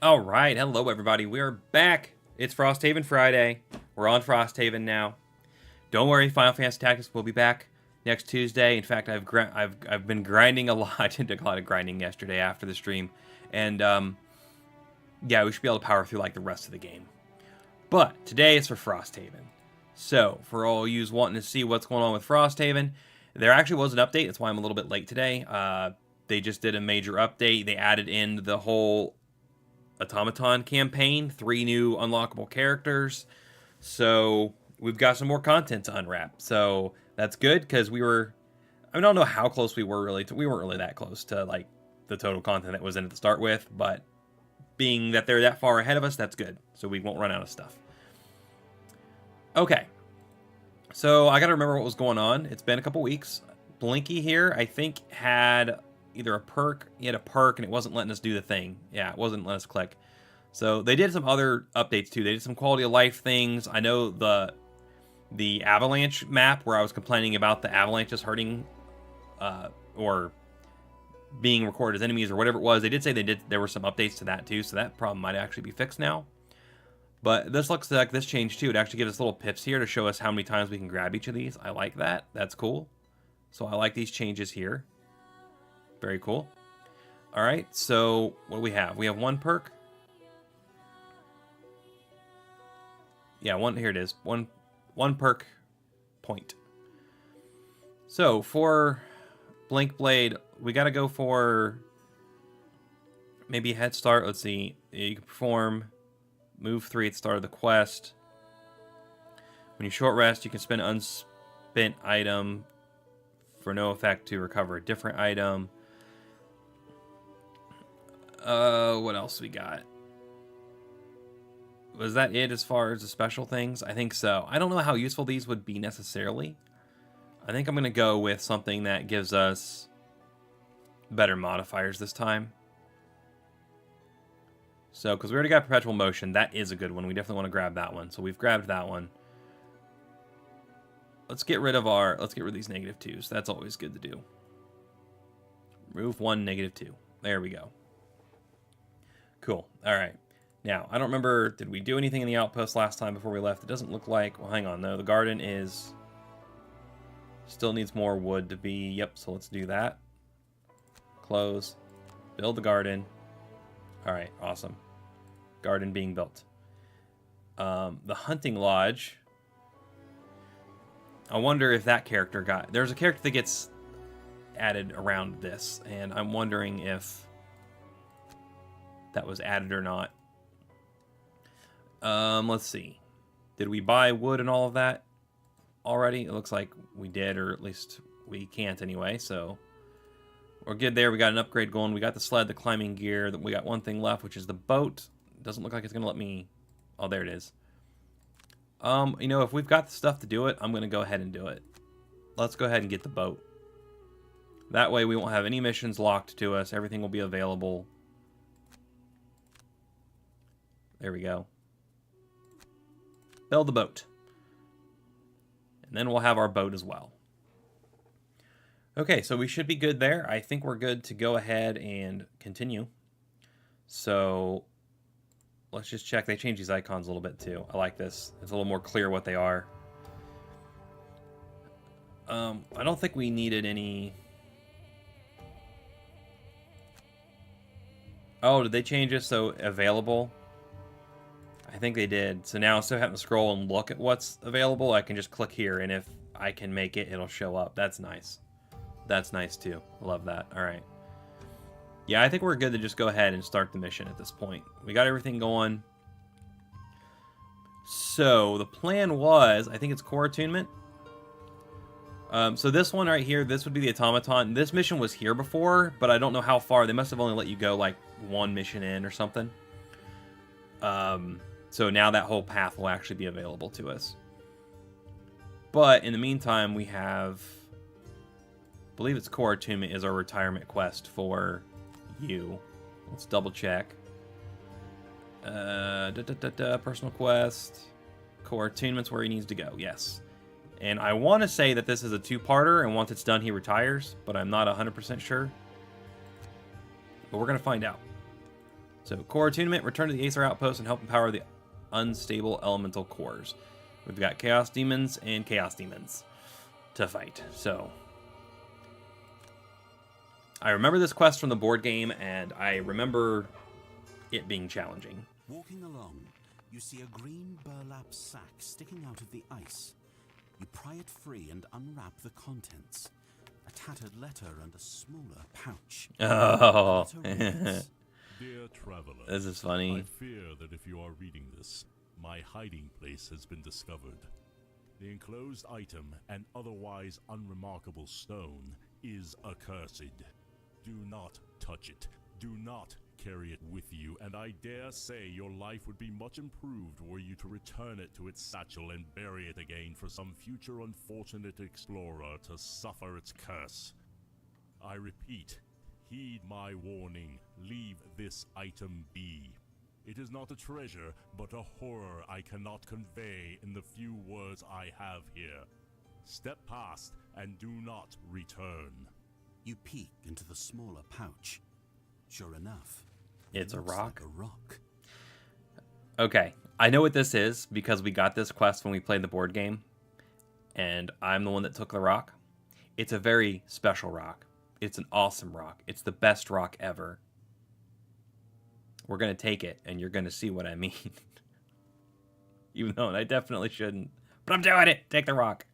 All right, hello everybody. We are back. It's Frosthaven Friday. We're on Frosthaven now. Don't worry, Final Fantasy Tactics will be back next Tuesday. In fact, I've been grinding a lot. I did a lot of grinding yesterday after the stream, and yeah, we should be able to power through like the rest of the game. But today is for Frosthaven. So for all yous wanting to see what's going on with Frosthaven, there actually was an update. That's why I'm a little bit late today. They just did a major update. They added in the whole Automaton campaign, 3 new unlockable characters. So we've got some more content to unwrap. So that's good because I don't know how close we were really. We weren't really that close to like the total content that was in it to start with, but being that they're that far ahead of us, that's good. So we won't run out of stuff. Okay. So I got to remember what was going on. It's been a couple weeks. Blinky here, I think, had either a perk. He had a perk, and it wasn't letting us do the thing. Yeah, it wasn't letting us click. So they did some other updates, too. They did some quality of life things. I know the avalanche map, where I was complaining about the avalanches hurting or being recorded as enemies or whatever it was. They did say there were some updates to that, too, so that problem might actually be fixed now. But this looks like this changed, too. It actually gives us little pips here to show us how many times we can grab each of these. I like that. That's cool. So I like these changes here. Very cool. All right, so what do we have? We have one perk. Yeah, here it is. One perk point. So for Blink Blade, we got to go for maybe a head start. Let's see. You can perform move 3 at the start of the quest. When you short rest, you can spend an unspent item for no effect to recover a different item. What else we got? Was that it as far as the special things? I think so. I don't know how useful these would be necessarily. I think I'm going to go with something that gives us better modifiers this time. So, because we already got perpetual motion, that is a good one. We definitely want to grab that one. So we've grabbed that one. Let's get rid of these -2s. That's always good to do. Remove 1, -2. There we go. Cool. All right. Now, I don't remember, did we do anything in the outpost last time before we left? It doesn't look like. Well, hang on. No, the garden still needs more wood to be. Yep, so let's do that. Close. Build the garden. All right, awesome. Garden being built. The hunting lodge. I wonder if that character there's a character that gets added around this, and I'm wondering if that was added or not. Let's see. Did we buy wood and all of that already? It looks like we did, or at least we can't anyway, so we're good there. We got an upgrade going. We got the sled, the climbing gear. We got one thing left, which is the boat. Doesn't look like it's going to let me... Oh, there it is. You know, if we've got the stuff to do it, I'm going to go ahead and do it. Let's go ahead and get the boat. That way we won't have any missions locked to us. Everything will be available. There we go. Build the boat. And then we'll have our boat as well. Okay, so we should be good there. I think we're good to go ahead and continue. So let's just check. They changed these icons a little bit too. I like this. It's a little more clear what they are. I don't think we needed any... Oh, did they change it so available? I think they did. So now instead of having to scroll and look at what's available, I can just click here, and if I can make it, it'll show up. That's nice. That's nice too. Love that. All right. Yeah, I think we're good to just go ahead and start the mission at this point. We got everything going. So the plan was, I think it's core attunement. So this one right here, this would be the automaton. This mission was here before, but I don't know how far. They must have only let you go like one mission in or something. So now that whole path will actually be available to us. But in the meantime, we have... I believe it's core attunement is our retirement quest for you. Let's double check. Personal quest. Core attunement's where he needs to go. Yes. And I want to say that this is a 2-parter, and once it's done, he retires, but I'm not 100% sure. But we're going to find out. So, core attunement, return to the Aether Outpost and help empower the unstable elemental cores. We've got Chaos Demons and Chaos Demons to fight. So, I remember this quest from the board game, and I remember it being challenging. Walking along, you see a green burlap sack sticking out of the ice. You pry it free and unwrap the contents. A tattered letter and a smaller pouch. Oh. Dear traveler, This is funny. I fear that if you are reading this, my hiding place has been discovered. The enclosed item, an otherwise unremarkable stone, is accursed. Do not touch it. Do not carry it with you, and I dare say your life would be much improved were you to return it to its satchel and bury it again for some future unfortunate explorer to suffer its curse. I repeat, heed my warning. Leave this item be. It is not a treasure, but a horror I cannot convey in the few words I have here. Step past and do not return. You peek into the smaller pouch. Sure enough, It's a looks rock. like a rock. Okay, I know what this is because we got this quest when we played the board game, and I'm the one that took the rock. It's a very special rock. It's an awesome rock. It's the best rock ever. We're going to take it, and you're going to see what I mean. Even though I definitely shouldn't. But I'm doing it! Take the rock.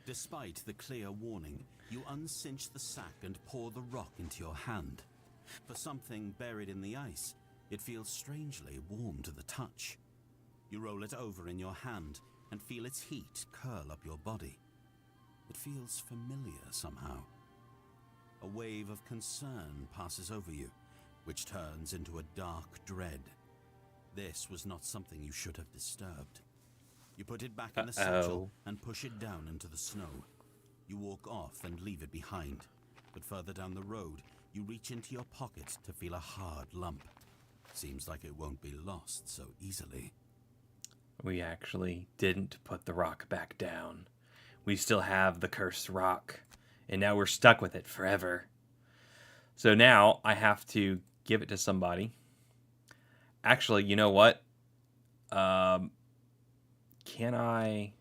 Despite the clear warning, you uncinch the sack and pour the rock into your hand. For something buried in the ice, it feels strangely warm to the touch. You roll it over in your hand and feel its heat curl up your body. It feels familiar somehow. A wave of concern passes over you, which turns into a dark dread. This was not something you should have disturbed. You put it back in the satchel and push it down into the snow. You walk off and leave it behind, but further down the road, you reach into your pocket to feel a hard lump. Seems like it won't be lost so easily. We actually didn't put the rock back down. We still have the cursed rock, and now we're stuck with it forever. So now I have to give it to somebody. Actually, you know what? Can I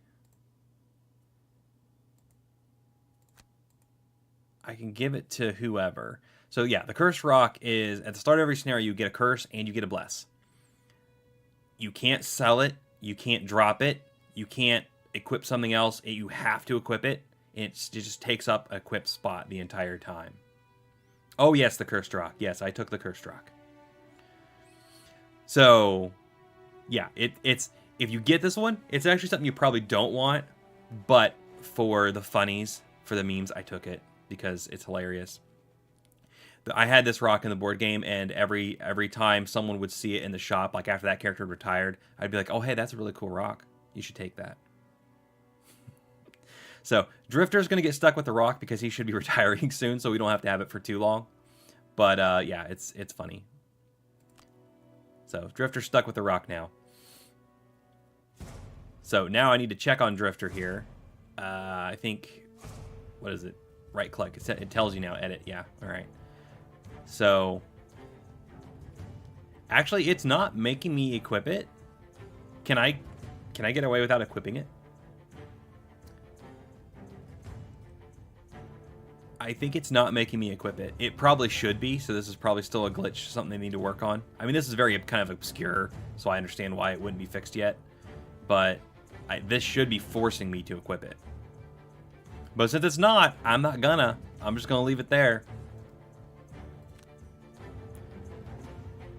can give it to whoever. So yeah, the cursed rock is at the start of every scenario you get a curse and you get a bless. You can't sell it, you can't drop it, you can't equip something else, you have to equip it. It just takes up a equip spot the entire time. Oh yes, the cursed rock. Yes, I took the cursed rock. So yeah, it's if you get this one, it's actually something you probably don't want, but for the funnies, for the memes, I took it because it's hilarious. But I had this rock in the board game, and every time someone would see it in the shop, like after that character had retired, I'd be like, oh, hey, that's a really cool rock. You should take that. So Drifter's going to get stuck with the rock because he should be retiring soon, so we don't have to have it for too long. But yeah, it's funny. So Drifter's stuck with the rock now. So now I need to check on Drifter here. I think, what is it? Right click. It tells you now, edit. Yeah, all right. So, actually, it's not making me equip it. Can I get away without equipping it? I think it's not making me equip it. It probably should be, so this is probably still a glitch, something they need to work on. I mean, this is very kind of obscure, so I understand why it wouldn't be fixed yet. But this should be forcing me to equip it. But since it's not, I'm not gonna. I'm just gonna leave it there.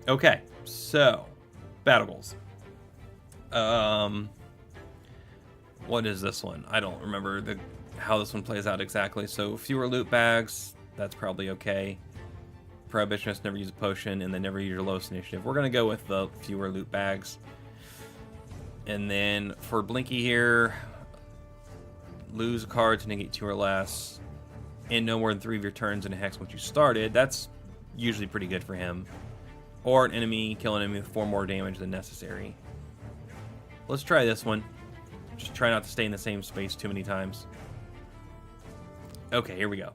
Okay, so battle goals. What is this one? I don't remember how this one plays out exactly. So fewer loot bags, that's probably okay. Prohibitionists never use a potion, and they never use your lowest initiative. We're gonna go with the fewer loot bags. And then for Blinky here, lose a card to negate 2 or less, and no more than 3 of your turns in a hex once you started. That's usually pretty good for him. Or an enemy, kill an enemy with 4 more damage than necessary. Let's try this one. Just try not to stay in the same space too many times. Okay, here we go.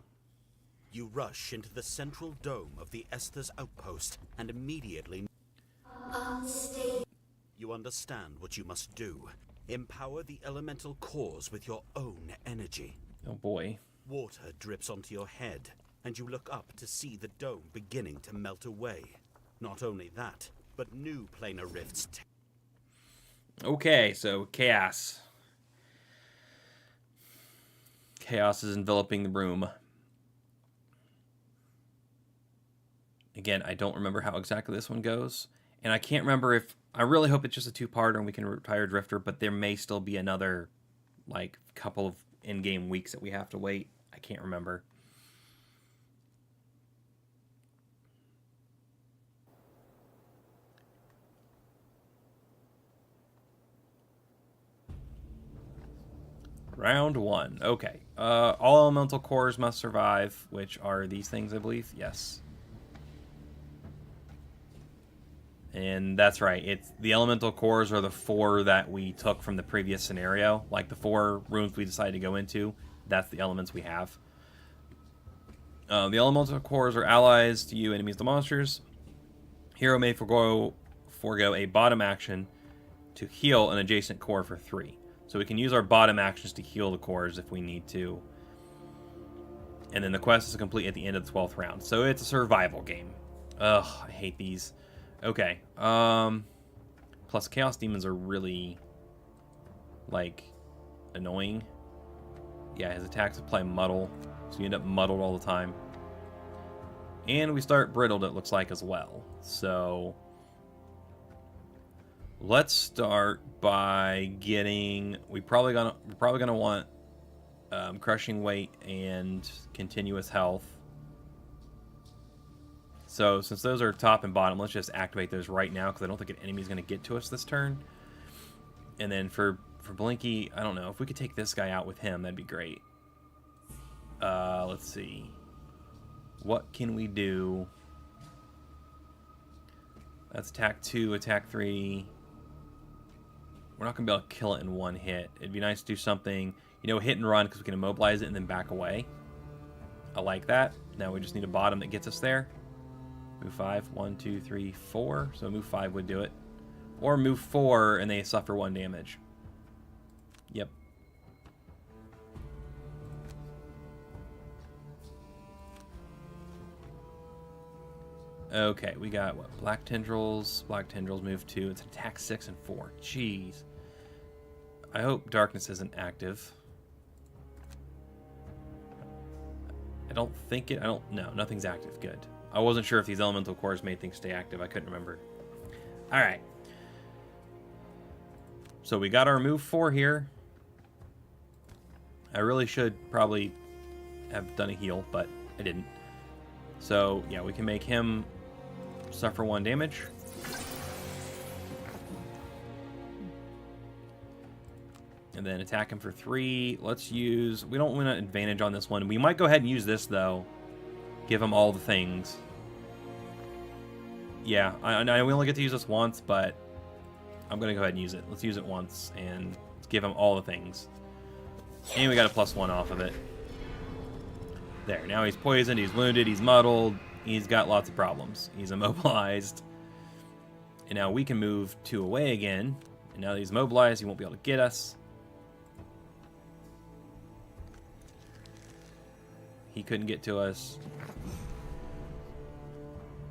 You rush into the central dome of the Esthers outpost and immediately... You understand what you must do. Empower the elemental cores with your own energy. Oh boy. Water drips onto your head, and you look up to see the dome beginning to melt away. Not only that, but new planar rifts. Okay, so chaos. Chaos is enveloping the room. Again, I don't remember how exactly this one goes. And I can't remember if... I really hope it's just a two-parter and we can retire Drifter, but there may still be another, like, couple of in-game weeks that we have to wait. I can't remember. Round 1. Okay. All elemental cores must survive, which are these things, I believe. Yes. And that's right. It's the elemental cores are the 4 that we took from the previous scenario. Like the 4 rooms we decided to go into, that's the elements we have. The elemental cores are allies to you, enemies to monsters. Hero may forgo a bottom action to heal an adjacent core for 3. So we can use our bottom actions to heal the cores if we need to. And then the quest is complete at the end of the 12th round. So it's a survival game. Ugh, I hate these. Okay. Plus, Chaos Demons are really, like, annoying. Yeah, his attacks apply muddle, so you end up muddled all the time. And we start brittled, it looks like, as well. So let's start by getting. We're probably gonna want crushing weight and continuous health. So since those are top and bottom, let's just activate those right now because I don't think an enemy is going to get to us this turn. And then for Blinky, I don't know. If we could take this guy out with him, that'd be great. Let's see. What can we do? That's attack 2, attack 3. We're not going to be able to kill it in one hit. It'd be nice to do something, you know, hit and run because we can immobilize it and then back away. I like that. Now we just need a bottom that gets us there. Move 5. 1, 2, 3, 4. So move 5 would do it. Or move 4 and they suffer 1 damage. Yep. Okay, we got what? Black Tendrils. Black Tendrils move 2. It's attack 6 and 4. Jeez. I hope Darkness isn't active. I don't think it. No, nothing's active. Good. I wasn't sure if these elemental cores made things stay active. I couldn't remember. Alright. So we got our move 4 here. I really should probably have done a heal, but I didn't. So, yeah, we can make him suffer 1 damage. And then attack him for 3. Let's use... We don't want an advantage on this one. We might go ahead and use this, though. Give him all the things. Yeah, I we only get to use this once, but I'm going to go ahead and use it. Let's use it once and give him all the things. And we got a +1 off of it. There, now he's poisoned, he's wounded, he's muddled, he's got lots of problems. He's immobilized. And now we can move 2 away again. And now that he's immobilized, he won't be able to get us. He couldn't get to us.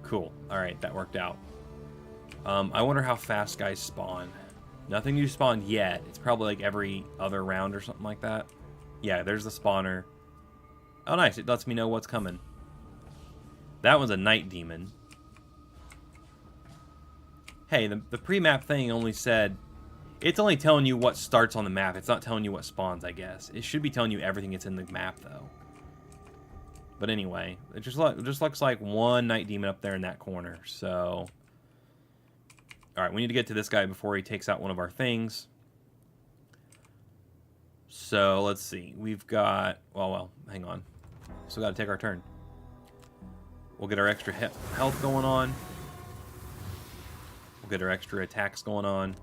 Cool. Alright, that worked out. I wonder how fast guys spawn. Nothing new spawned yet. It's probably like every other round or something like that. Yeah, there's the spawner. Oh, nice. It lets me know what's coming. That one's a night demon. Hey, the pre-map thing only said... It's only telling you what starts on the map. It's not telling you what spawns, I guess. It should be telling you everything that's in the map, though. But anyway, it just looks like one night demon up there in that corner. So, alright, we need to get to this guy before he takes out one of our things. So, let's see. We've got... Well, hang on. Still got to take our turn. We'll get our extra health going on. We'll get our extra attacks going on.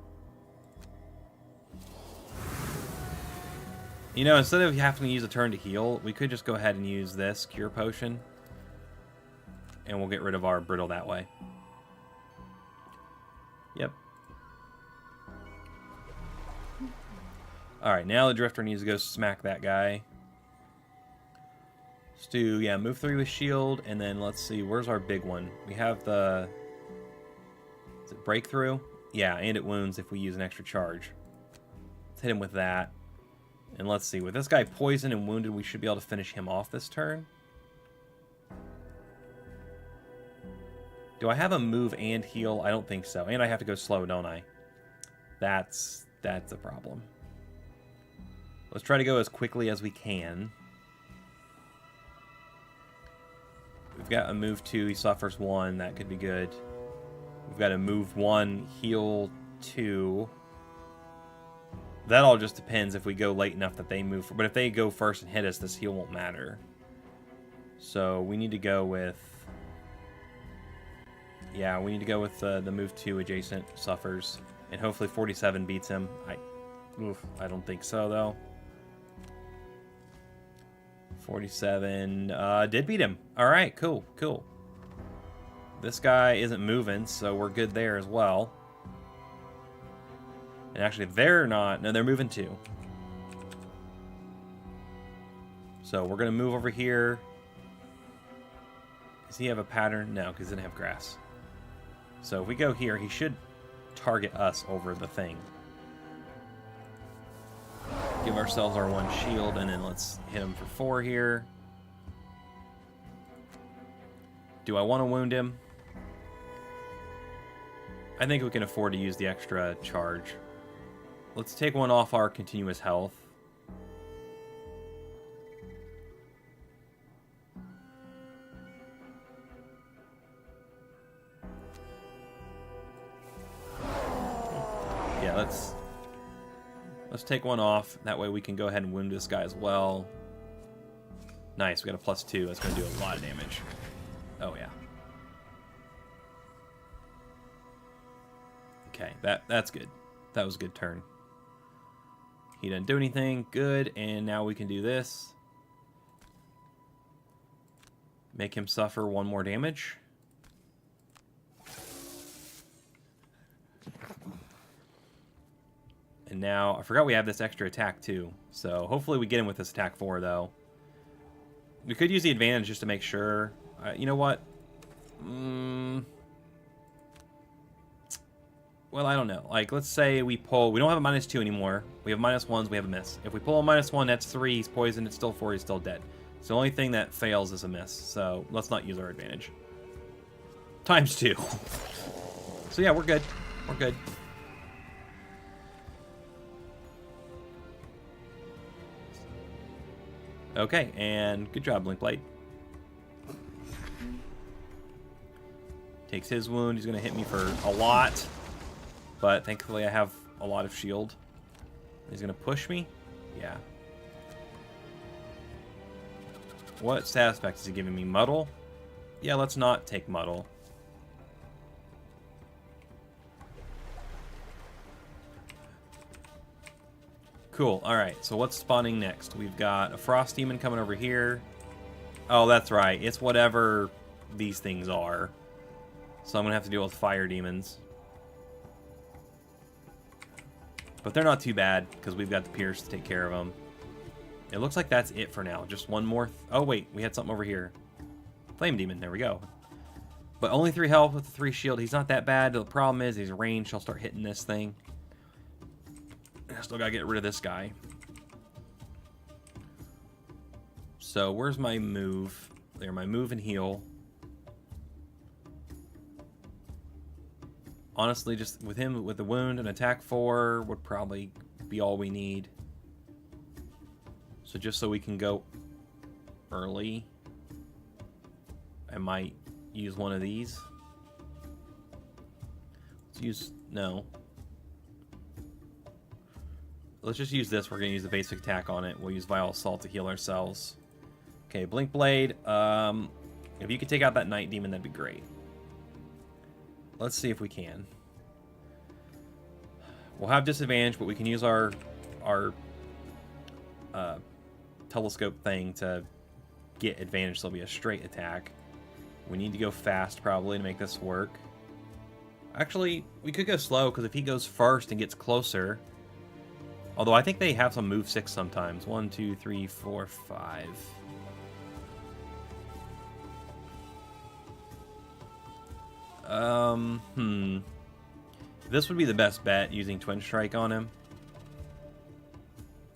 You know, instead of having to use a turn to heal, we could just go ahead and use this Cure Potion. And we'll get rid of our Brittle that way. Yep. Alright, now the Drifter needs to go smack that guy. Let's do, yeah, move 3 with shield, and then let's see, where's our big one? We have the... Is it breakthrough? Yeah, and it wounds if we use an extra charge. Let's hit him with that. And let's see, with this guy poisoned and wounded, we should be able to finish him off this turn. Do I have a move and heal? I don't think so. And I have to go slow, don't I? That's a problem. Let's try to go as quickly as we can. We've got a move 2, he suffers 1, that could be good. We've got a move 1, heal 2. That all just depends if we go late enough that they move. But if they go first and hit us, this heal won't matter. So we need to go with... Yeah, we need to go with the move 2 adjacent suffers. And hopefully 47 beats him. I don't think so, though. 47 did beat him. Alright, cool, cool. This guy isn't moving, so we're good there as well. And actually, they're not. No, they're moving too. So we're going to move over here. Does he have a pattern? No, because he doesn't have grass. So if we go here, he should target us over the thing. Give ourselves our 1 shield, and then let's hit him for 4 here. Do I want to wound him? I think we can afford to use the extra charge. Let's take 1 off our continuous health. Yeah, let's take 1 off. That way we can go ahead and wound this guy as well. Nice, we got a +2. That's going to do a lot of damage. Oh, yeah. Okay, that's good. That was a good turn. He didn't do anything. Good, and now we can do this. Make him suffer 1 more damage. And now, I forgot we have this extra attack too. So hopefully we get him with this attack 4 though. We could use the advantage just to make sure. You know what? Well, I don't know. Like, let's say we pull... We don't have a -2 anymore. We have -1s, we have a miss. If we pull a -1, that's 3, he's poisoned, it's still 4, he's still dead. So the only thing that fails is a miss. So let's not use our advantage. ×2. So yeah, we're good. We're good. Okay, and good job, Blinkblade. Takes his wound. He's going to hit me for a lot. But thankfully I have a lot of shield. He's going to push me? Yeah. What status effect is he giving me? Muddle? Yeah, let's not take Muddle. Cool. Alright, so what's spawning next? We've got a Frost Demon coming over here. Oh, that's right. It's whatever these things are. So I'm going to have to deal with Fire Demons. But they're not too bad, because we've got the Pierce to take care of them. It looks like that's it for now. Just one more... Oh, wait. We had something over here. Flame Demon. There we go. But only 3 health with the 3 shield. He's not that bad. The problem is he's ranged. He'll start hitting this thing. I still gotta get rid of this guy. So, where's my move? There, my move and heal. Honestly, just with him, with the wound and attack 4 would probably be all we need. So just so we can go early, I might use one of these. Let's use... No. Let's just use this. We're going to use the basic attack on it. We'll use Vile Assault to heal ourselves. Okay, Blink Blade. If you could take out that Night Demon, that'd be great. Let's see if we can. We'll have disadvantage, but we can use our telescope thing to get advantage, so it'll be a straight attack. We need to go fast, probably, to make this work. Actually, we could go slow, because if he goes first and gets closer, Although I think they have some move 6 sometimes. 1, 2, 3, 4, 5. This would be the best bet, using Twin Strike on him.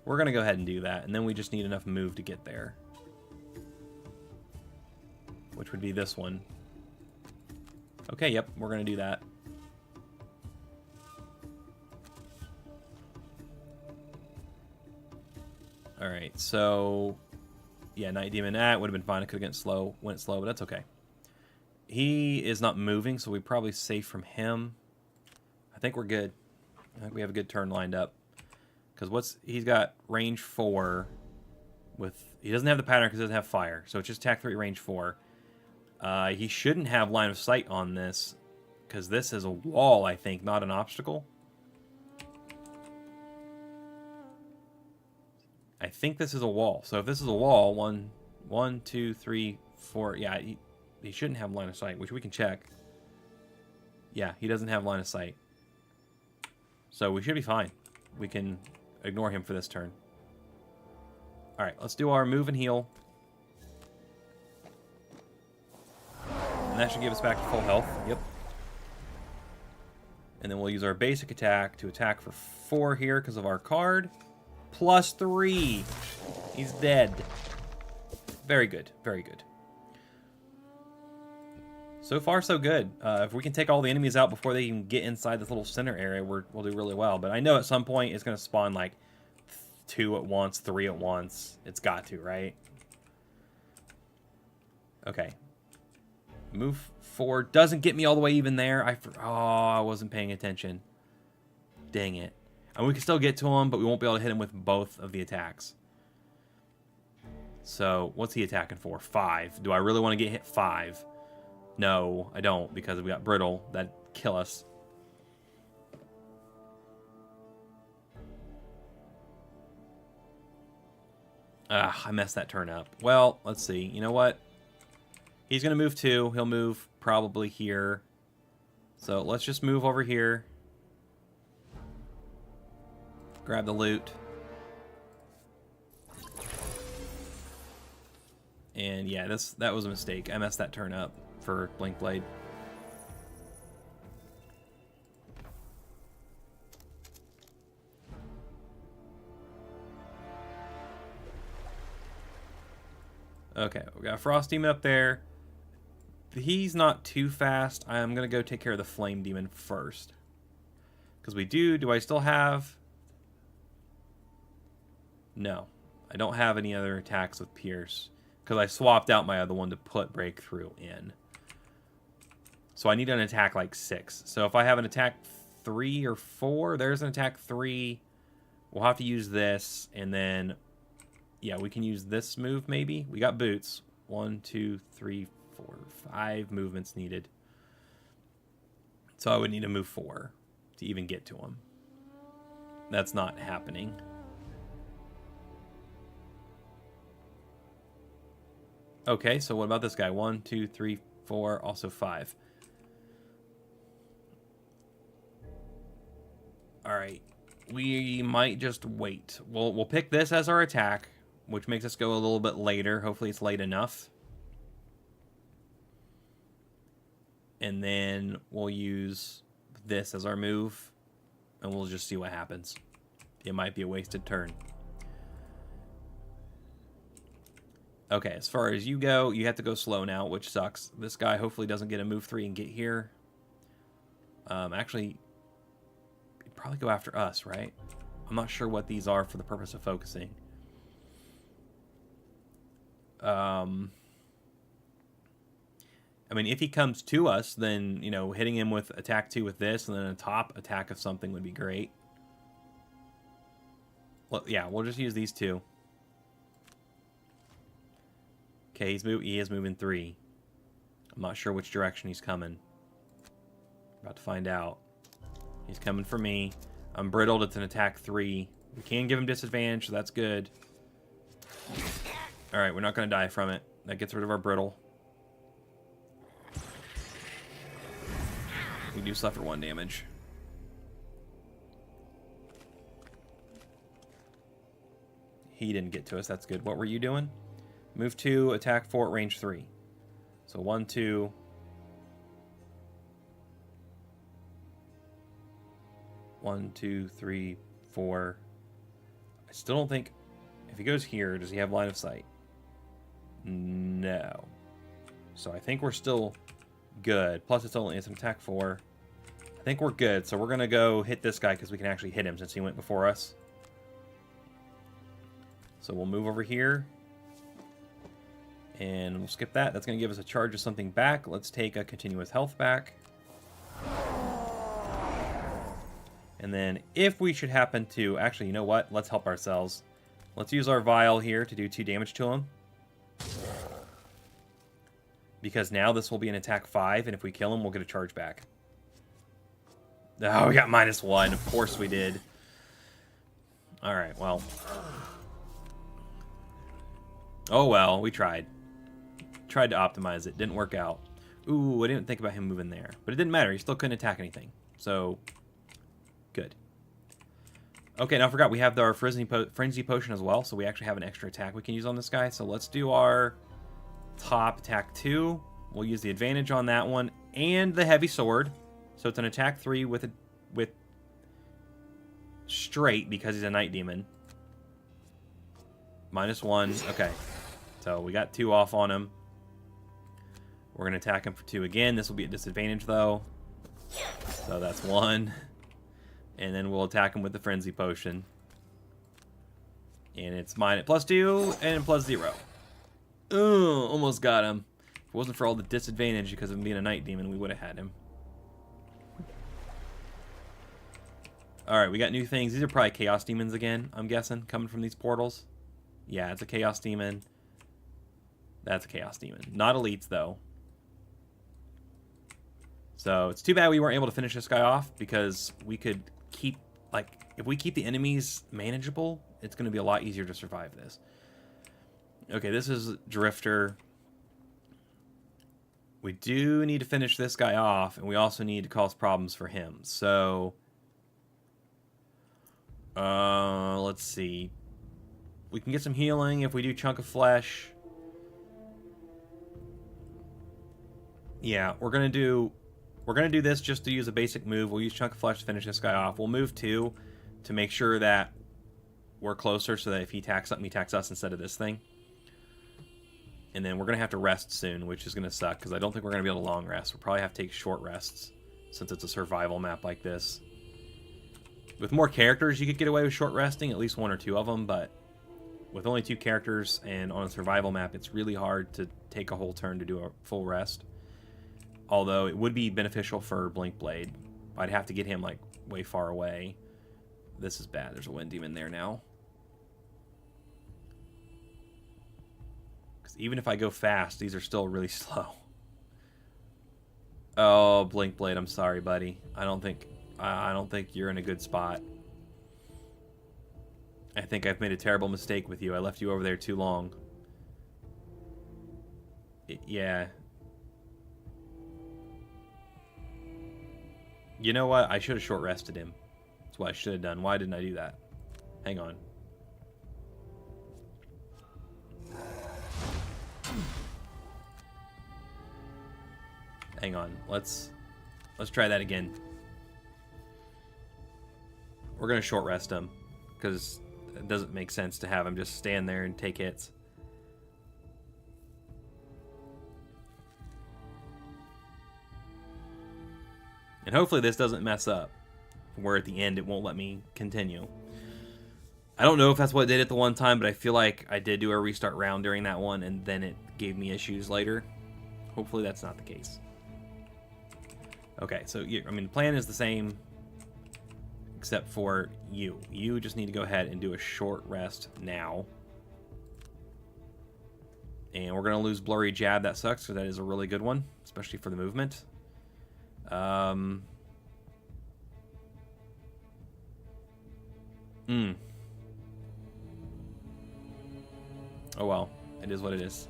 We're going to go ahead and do that, and then we just need enough move to get there. Which would be this one. Okay, yep, we're going to do that. Alright, so... yeah, Night Demon, it would have been fine. It could have went slow, but that's okay. He is not moving, so we're probably safe from him. I think we're good. I think we have a good turn lined up. Because he's got range 4 with... he doesn't have the pattern because he doesn't have fire. So it's just attack 3, range 4. He shouldn't have line of sight on this because this is a wall, I think, not an obstacle. I think this is a wall. So if this is a wall, 1, 2, 3, 4... yeah, he shouldn't have line of sight, which we can check. Yeah, he doesn't have line of sight. So we should be fine. We can ignore him for this turn. Alright, let's do our move and heal. And that should give us back to full health. Yep. And then we'll use our basic attack to attack for 4 here because of our card. Plus 3. He's dead. Very good. Very good. So far, so good. If we can take all the enemies out before they can get inside this little center area, we'll do really well. But I know at some point it's going to spawn like 2 at once, 3 at once. It's got to, right? Okay. Move 4 doesn't get me all the way even there. I wasn't paying attention. Dang it. And we can still get to him, but we won't be able to hit him with both of the attacks. So, what's he attacking for? 5. Do I really want to get hit 5? No, I don't, because we got brittle. That'd kill us. I messed that turn up. Well, let's see. You know what? He's going to move 2. He'll move probably here. So let's just move over here. Grab the loot. And yeah, that was a mistake. I messed that turn up for Blink Blade. Okay, we got Frost Demon up there. He's not too fast. I'm going to go take care of the Flame Demon first. Because we do I still have... No. I don't have any other attacks with Pierce. Because I swapped out my other one to put Breakthrough in. So I need an attack like 6. So if I have an attack 3 or 4, there's an attack 3. We'll have to use this. And then, yeah, we can use this move maybe. We got boots. 1, 2, 3, 4, 5 movements needed. So I would need to move 4 to even get to him. That's not happening. Okay, so what about this guy? 1, 2, 3, 4, also 5. Alright. We might just wait. We'll pick this as our attack, which makes us go a little bit later. Hopefully it's late enough. And then we'll use this as our move, and we'll just see what happens. It might be a wasted turn. Okay, as far as you go, you have to go slow now, which sucks. This guy hopefully doesn't get a move 3 and get here. Actually, he'd probably go after us, right? I'm not sure what these are for the purpose of focusing. I mean, if he comes to us, then, you know, hitting him with attack 2 with this, and then a top attack of something would be great. Well, yeah, we'll just use these 2. Okay, he is moving 3. I'm not sure which direction he's coming. About to find out. He's coming for me. I'm brittled. It's an attack 3. We can give him disadvantage, so that's good. Alright, we're not going to die from it. That gets rid of our brittle. We do suffer 1 damage. He didn't get to us. That's good. What were you doing? Move 2, attack 4 at range 3. So 1, 2. One, 2, 3, 4. I still don't think... If he goes here, does he have line of sight? No. So I think we're still good. Plus it's an attack 4. I think we're good. So we're going to go hit this guy because we can actually hit him since he went before us. So we'll move over here. And we'll skip that. That's going to give us a charge of something back. Let's take a continuous health back. And then if we should happen to... Actually, you know what? Let's help ourselves. Let's use our vial here to do 2 damage to him. Because now this will be an attack 5, and if we kill him, we'll get a charge back. Oh, we got -1. Of course we did. Alright, well. Oh well, we tried. Tried to optimize it. Didn't work out. Ooh, I didn't think about him moving there. But it didn't matter. He still couldn't attack anything. So, good. Okay, now I forgot. We have our Frenzy Potion as well. So we actually have an extra attack we can use on this guy. So let's do our top attack 2. We'll use the advantage on that one. And the Heavy Sword. So it's an attack 3 with straight because he's a Night Demon. -1. Okay. So we got 2 off on him. We're going to attack him for 2 again. This will be a disadvantage, though. So that's 1. And then we'll attack him with the Frenzy Potion. And it's +2 and +0. Oh, almost got him. If it wasn't for all the disadvantage because of him being a Night Demon, we would have had him. Alright, we got new things. These are probably Chaos Demons again, I'm guessing, coming from these portals. Yeah, it's a Chaos Demon. That's a Chaos Demon. Not elites, though. So, it's too bad we weren't able to finish this guy off, because we could keep, like, if we keep the enemies manageable, it's going to be a lot easier to survive this. Okay, this is Drifter. We do need to finish this guy off, and we also need to cause problems for him. So, let's see. We can get some healing if we do Chunk of Flesh. Yeah, we're gonna do this just to use a basic move. We'll use Chunk of Flesh to finish this guy off. We'll move 2 to make sure that we're closer so that if he attacks something, he attacks us instead of this thing. And then we're going to have to rest soon, which is going to suck because I don't think we're going to be able to long rest. We'll probably have to take short rests since it's a survival map like this. With more characters, you could get away with short resting, at least 1 or 2 of them, but with only 2 characters and on a survival map, it's really hard to take a whole turn to do a full rest. Although it would be beneficial for Blink Blade. I'd have to get him like way far away. This is bad. There's a Wind Demon there now. Because even if I go fast, these are still really slow. Oh, Blink Blade, I'm sorry, buddy. I don't think you're in a good spot. I think I've made a terrible mistake with you. I left you over there too long. Yeah. You know what? I should have short rested him. That's what I should have done. Why didn't I do that? Hang on. Hang on. Let's try that again. We're going to short rest him because it doesn't make sense to have him just stand there and take hits. And hopefully this doesn't mess up, where at the end it won't let me continue. I don't know if that's what it did at the one time, but I feel like I did do a restart round during that one, and then it gave me issues later. Hopefully that's not the case. Okay, so, I mean, the plan is the same, except for you. You just need to go ahead and do a short rest now. And we're going to lose Blurry Jab. That sucks, because that is a really good one, especially for the movement. Oh well, it is what it is.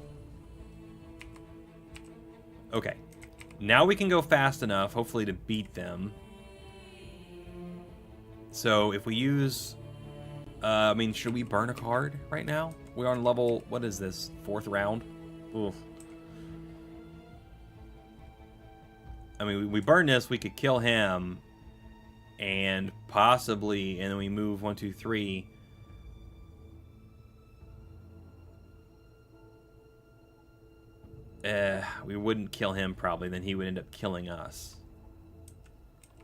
Okay, now we can go fast enough, hopefully, to beat them. So if we use I mean, should we burn a card right now? We're on level, what is this, 4th round? Oof. I mean, we burn this, we could kill him, and possibly, and then we move 1, 2, 3. We wouldn't kill him probably, then he would end up killing us.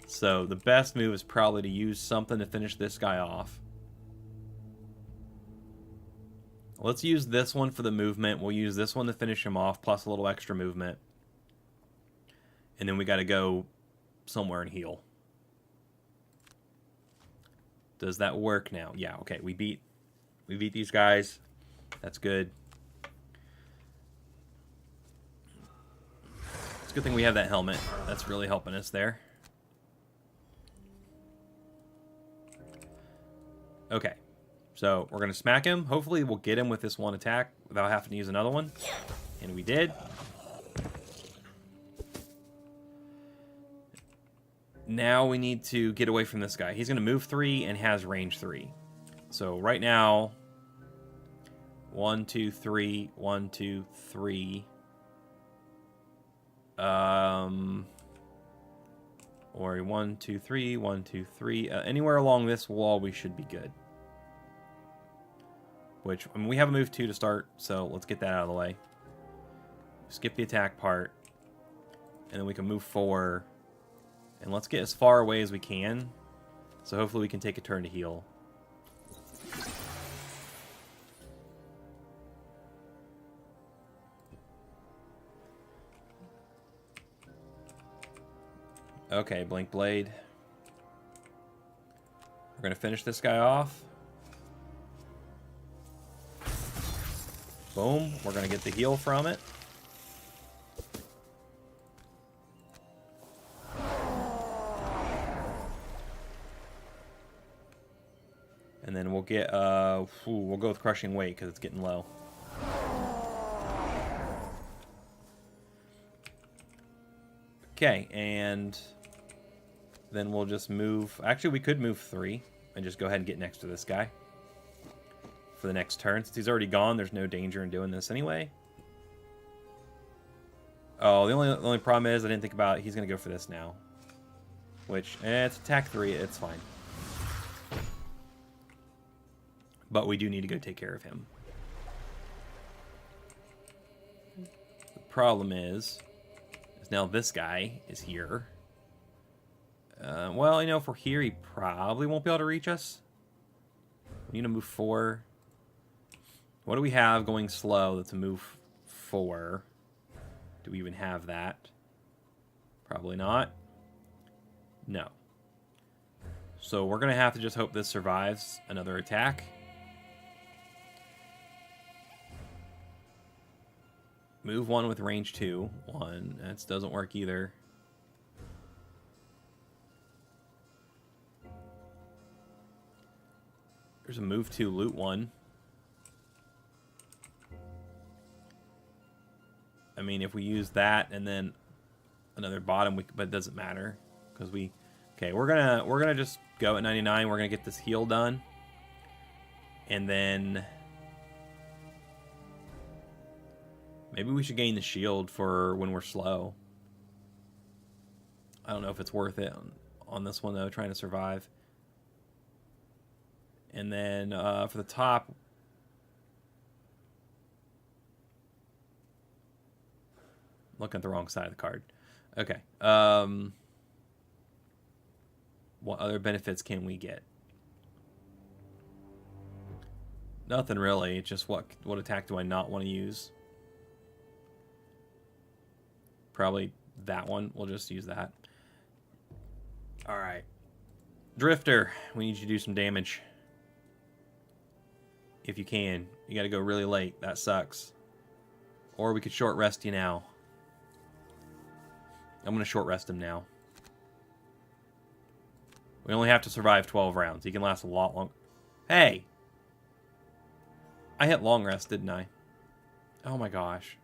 So the best move is probably to use something to finish this guy off. Let's use this one for the movement. We'll use this one to finish him off, plus a little extra movement. And then we got to go somewhere and heal. Does that work now? Yeah, okay. We beat these guys. That's good. It's a good thing we have that helmet. That's really helping us there. Okay. So we're going to smack him. Hopefully we'll get him with this one attack without having to use another one. And we did. Now we need to get away from this guy. He's going to move 3 and has range 3. So right now, 1, 2, 3, 1, 2, 3. Or 1, 2, 3, 1, 2, 3. Anywhere along this wall we should be good. Which, I mean, we have a move 2 to start, so let's get that out of the way. Skip the attack part. And then we can move 4. And let's get as far away as we can. So hopefully we can take a turn to heal. Okay, Blink Blade. We're going to finish this guy off. Boom. We're going to get the heal from it. And then we'll get, we'll go with Crushing Weight because it's getting low. Okay, and then we'll just move. Actually, we could move 3 and just go ahead and get next to this guy for the next turn. Since he's already gone, there's no danger in doing this anyway. Oh, the only problem is I didn't think about it. He's going to go for this now. Which, it's attack 3. It's fine. But we do need to go take care of him. The problem is now this guy is here. Well, you know, if we're here, he probably won't be able to reach us. We need to move 4. What do we have going slow that's a move 4? Do we even have that? Probably not. No. So we're going to have to just hope this survives another attack. Move 1 with range 2. 1. That doesn't work either. There's a move 2, loot 1. I mean, if we use that and then another bottom, but it doesn't matter because we. Okay, we're gonna just go at 99. We're gonna get this heal done, and then maybe we should gain the shield for when we're slow. I don't know if it's worth it on this one though. Trying to survive, and then for the top. Looking at the wrong side of the card. Okay. What other benefits can we get? Nothing really. It's just what attack do I not want to use? Probably that one. We'll just use that. Alright. Drifter, we need you to do some damage. If you can. You gotta go really late. That sucks. Or we could short rest you now. I'm going to short rest him now. We only have to survive 12 rounds. He can last a lot longer. Hey! I hit long rest, didn't I? Oh my gosh.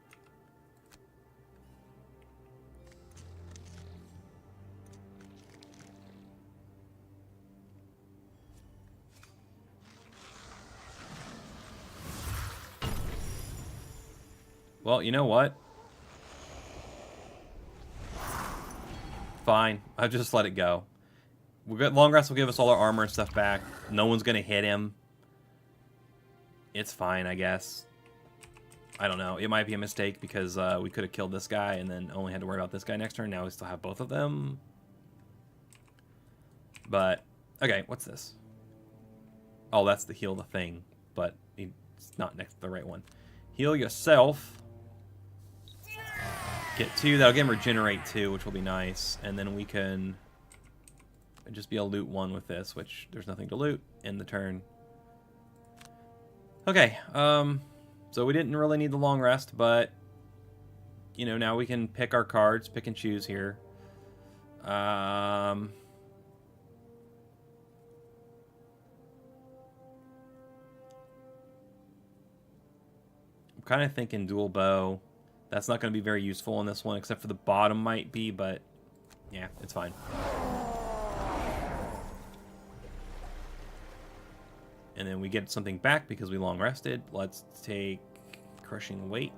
Well, you know what? Fine. I'll just let it go. Long rest will give us all our armor and stuff back. No one's going to hit him. It's fine, I guess. I don't know. It might be a mistake because we could have killed this guy and then only had to worry about this guy next turn. Now we still have both of them. But, okay, what's this? Oh, that's the heal the thing. But it's not next to the right one. Heal yourself. Get 2. That'll get him regenerate 2, which will be nice. And then we can just be able to loot 1 with this, which there's nothing to loot in the turn. Okay, so we didn't really need the long rest, but, you know, now we can pick our cards, pick and choose here. I'm kind of thinking dual bow. That's not going to be very useful in this one, except for the bottom might be, but yeah, it's fine. And then we get something back because we long rested. Let's take crushing weight.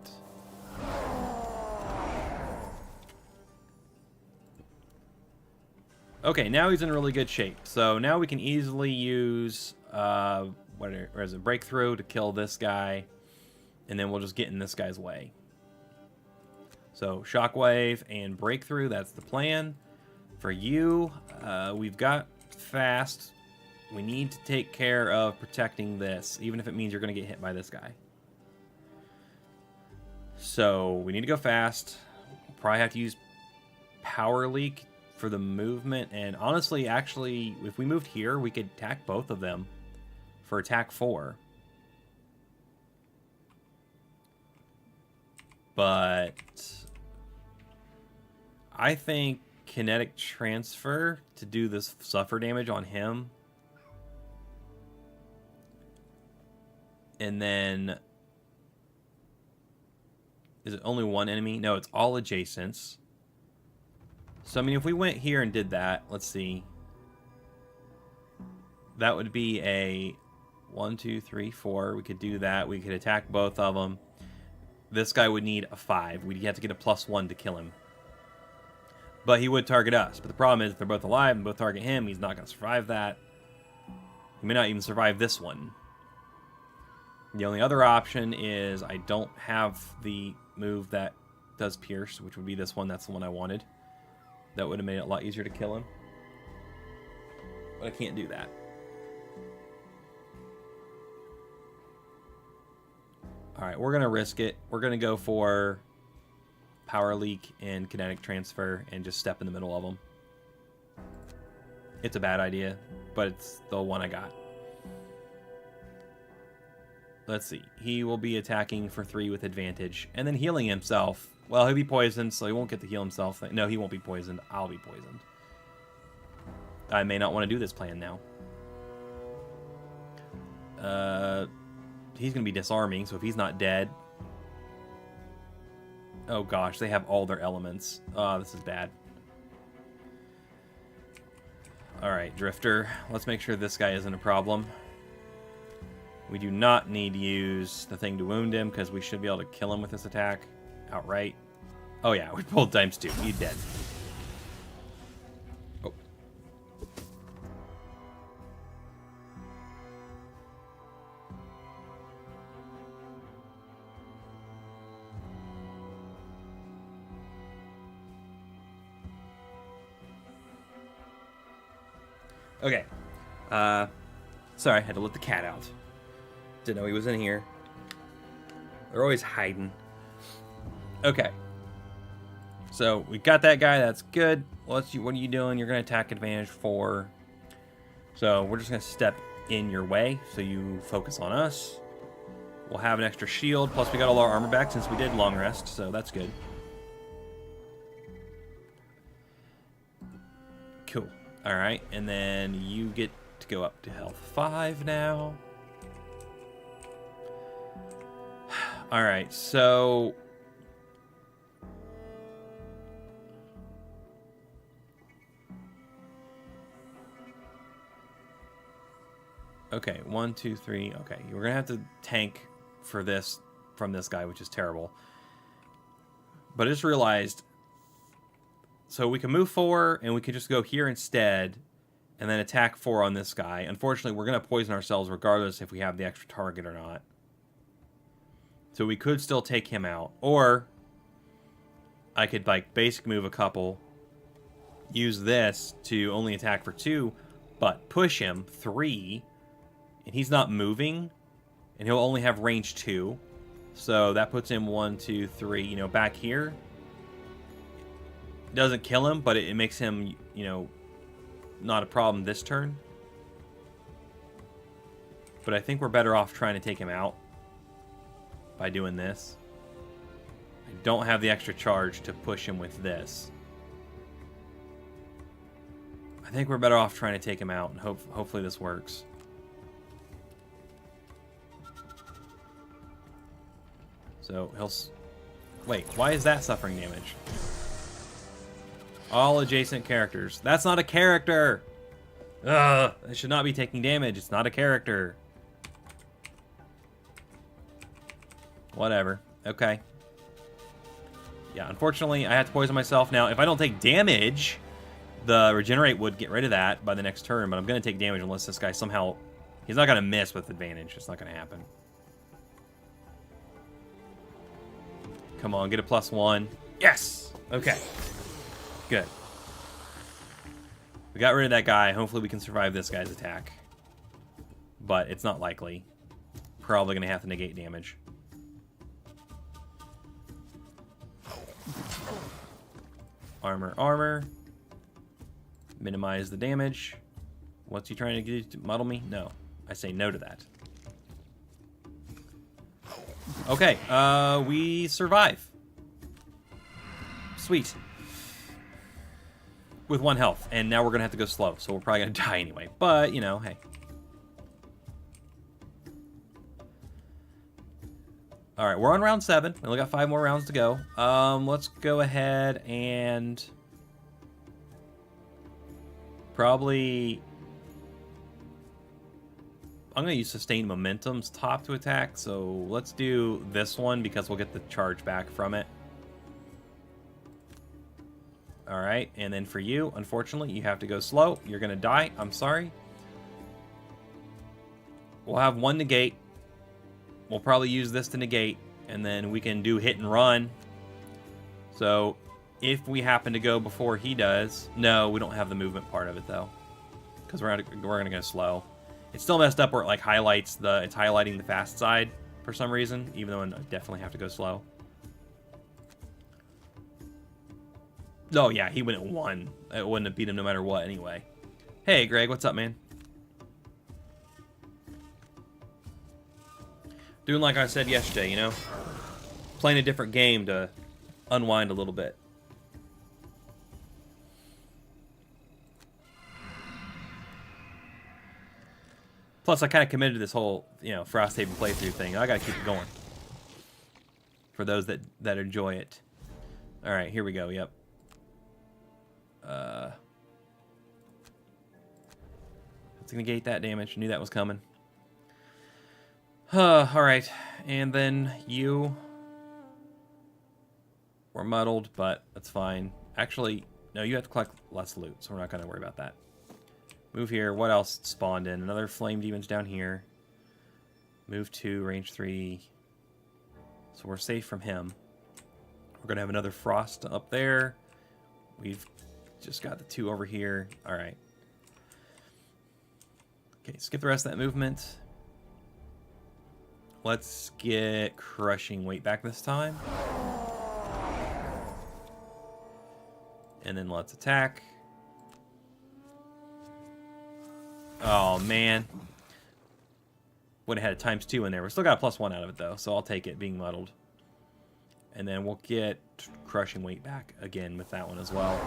Okay, now he's in really good shape. So now we can easily use breakthrough to kill this guy, and then we'll just get in this guy's way. So shockwave and breakthrough, that's the plan. For you, we've got fast. We need to take care of protecting this, even if it means you're going to get hit by this guy. So we need to go fast. We'll probably have to use power leak for the movement. And honestly, actually, if we moved here, we could attack both of them for attack 4. But I think kinetic transfer to do this suffer damage on him. And then, is it only one enemy? No, it's all adjacents. So, I mean, if we went here and did that, let's see. That would be a 1, 2, 3, 4. We could do that. We could attack both of them. This guy would need a 5. We'd have to get a +1 to kill him. But he would target us. But the problem is, if they're both alive and both target him, he's not going to survive that. He may not even survive this one. The only other option is I don't have the move that does pierce, which would be this one. That's the one I wanted. That would have made it a lot easier to kill him. But I can't do that. Alright, we're going to risk it. We're going to go for power leak and kinetic transfer and just step in the middle of them. It's a bad idea, but it's the one I got. Let's see. He will be attacking for 3 with advantage and then healing himself. Well, he'll be poisoned, so he won't get to heal himself. No, he won't be poisoned. I'll be poisoned. I may not want to do this plan now. He's going to be disarming, so if he's not dead... Oh gosh, they have all their elements. Oh, this is bad. Alright, Drifter. Let's make sure this guy isn't a problem. We do not need to use the thing to wound him, because we should be able to kill him with this attack outright. Oh yeah, we pulled ×2. He's dead. Oh. Okay. Sorry, I had to let the cat out. Didn't know he was in here. They're always hiding. Okay. So, we got that guy. That's good. What are you doing? You're going to attack advantage 4. So, we're just going to step in your way. So, you focus on us. We'll have an extra shield. Plus, we got all our armor back since we did long rest. So, that's good. Cool. Alright. And then you get to go up to health 5 now. Alright, so... Okay, 1, 2, 3. Okay, we're going to have to tank for this from this guy, which is terrible. But I just realized, so we can move 4, and we can just go here instead, and then attack 4 on this guy. Unfortunately, we're going to poison ourselves regardless if we have the extra target or not. So we could still take him out. Or I could, like, basic move a couple, use this to only attack for 2, but push him 3, and he's not moving, and he'll only have range 2. So that puts him 1, 2, 3, you know, back here. Doesn't kill him, but it makes him, you know, not a problem this turn. But I think we're better off trying to take him out by doing this. I don't have the extra charge to push him with this. I think we're better off trying to take him out, and hopefully this works. So he'll... Wait, why is that suffering damage? All adjacent characters. That's not a character! Ugh! It should not be taking damage. It's not a character. Whatever. Okay. Yeah, unfortunately, I had to poison myself. Now, if I don't take damage, the regenerate would get rid of that by the next turn, but I'm going to take damage unless this guy somehow... He's not going to miss with advantage. It's not going to happen. Come on, get a +1. Yes! Okay. Good. We got rid of that guy. Hopefully we can survive this guy's attack. But it's not likely. Probably going to have to negate damage. Armor, armor. Minimize the damage. What's he trying to get to muddle me? No. I say no to that. Okay, we survive. Sweet. With 1 health, and now we're gonna have to go slow, so we're probably gonna die anyway. But, you know, hey. Alright, we're on round 7. We only got 5 more rounds to go. Let's go ahead and... Probably... I'm going to use Sustained Momentum's top to attack, so let's do this one because we'll get the charge back from it. Alright, and then for you, unfortunately, you have to go slow. You're going to die. I'm sorry. We'll have 1 negate. We'll probably use this to negate, and then we can do hit and run. So, if we happen to go before he does... No, we don't have the movement part of it, though. Because we're going to go slow. It's still messed up where it like highlights the... It's highlighting the fast side for some reason, even though I definitely have to go slow. Oh, yeah, he wouldn't have won. It wouldn't have beat him no matter what anyway. Hey, Greg, what's up, man? Doing like I said yesterday, you know? Playing a different game to unwind a little bit. Plus, I kind of committed to this whole, you know, Frosthaven playthrough thing. I gotta keep it going. For those that enjoy it. Alright, here we go, yep. Let's negate that damage. Knew that was coming. Alright, and then you were muddled, but that's fine. Actually, no, you have to collect less loot, so we're not going to worry about that. Move here. What else spawned in? Another flame demon's down here. Move 2, range 3. So we're safe from him. We're going to have another frost up there. We've just got the 2 over here. Alright. Okay, skip the rest of that movement. Let's get crushing weight back this time. And then let's attack. Oh, man. Would have had a ×2 in there. We still got a +1 out of it, though, so I'll take it being muddled. And then we'll get crushing weight back again with that one as well.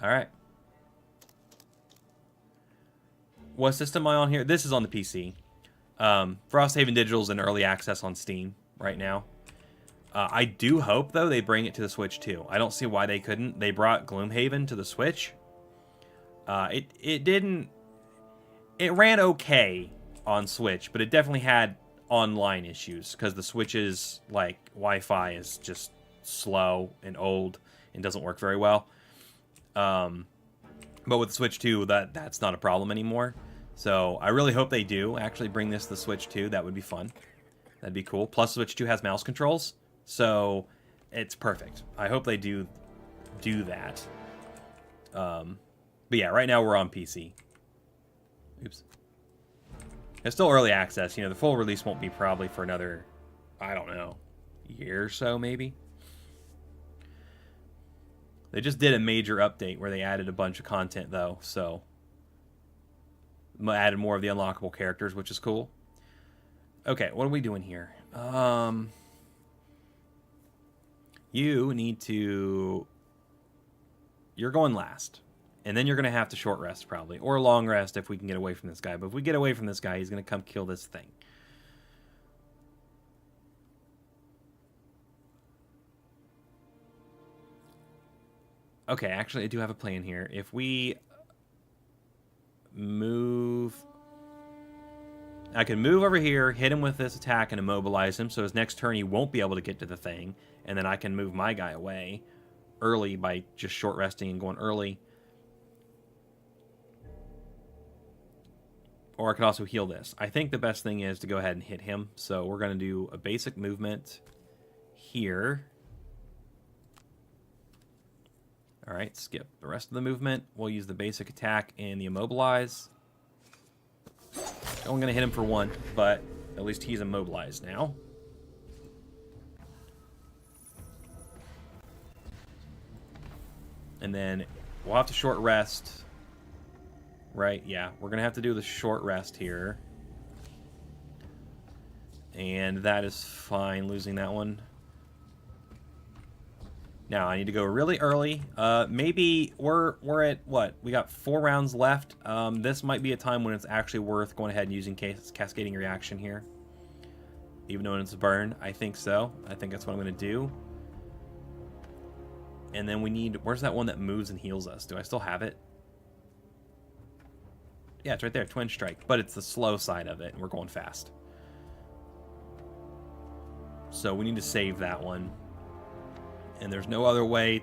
Alright. What system am I on here? This is on the PC. Frosthaven Digital is in early access on Steam right now. I do hope, though, they bring it to the Switch, too. I don't see why they couldn't. They brought Gloomhaven to the Switch. It didn't... It ran okay on Switch, but it definitely had online issues because the Switch's like Wi-Fi is just slow and old and doesn't work very well. But with the Switch 2, that's not a problem anymore. So I really hope they do actually bring this to the Switch 2. That would be fun. That'd be cool. Plus, Switch 2 has mouse controls, so it's perfect. I hope they do that. But yeah, right now we're on PC. Oops. It's still early access. You know, the full release won't be probably for another, I don't know, year or so maybe. They just did a major update where they added a bunch of content, though, so added more of the unlockable characters, which is cool. Okay, what are we doing here? You need to... You're going last. And then you're going to have to short rest, probably. Or long rest if we can get away from this guy. But if we get away from this guy, he's going to come kill this thing. Okay, actually, I do have a plan here. If we move... I can move over here, hit him with this attack, and immobilize him, so his next turn he won't be able to get to the thing. And then I can move my guy away early by just short resting and going early. Or I could also heal this. I think the best thing is to go ahead and hit him. So we're going to do a basic movement here. Alright, skip the rest of the movement. We'll use the basic attack and the immobilize. I'm going to hit him for 1, but at least he's immobilized now. And then we'll have to short rest. Right, yeah. We're going to have to do the short rest here. And that is fine, losing that one. Now, I need to go really early. Maybe we're at, what? We got 4 rounds left. This might be a time when it's actually worth going ahead and using Cascading Reaction here. Even though it's a burn. I think so. I think that's what I'm going to do. And then we need... Where's that one that moves and heals us? Do I still have it? Yeah, it's right there. Twin Strike. But it's the slow side of it, and we're going fast. So we need to save that one. And there's no other way...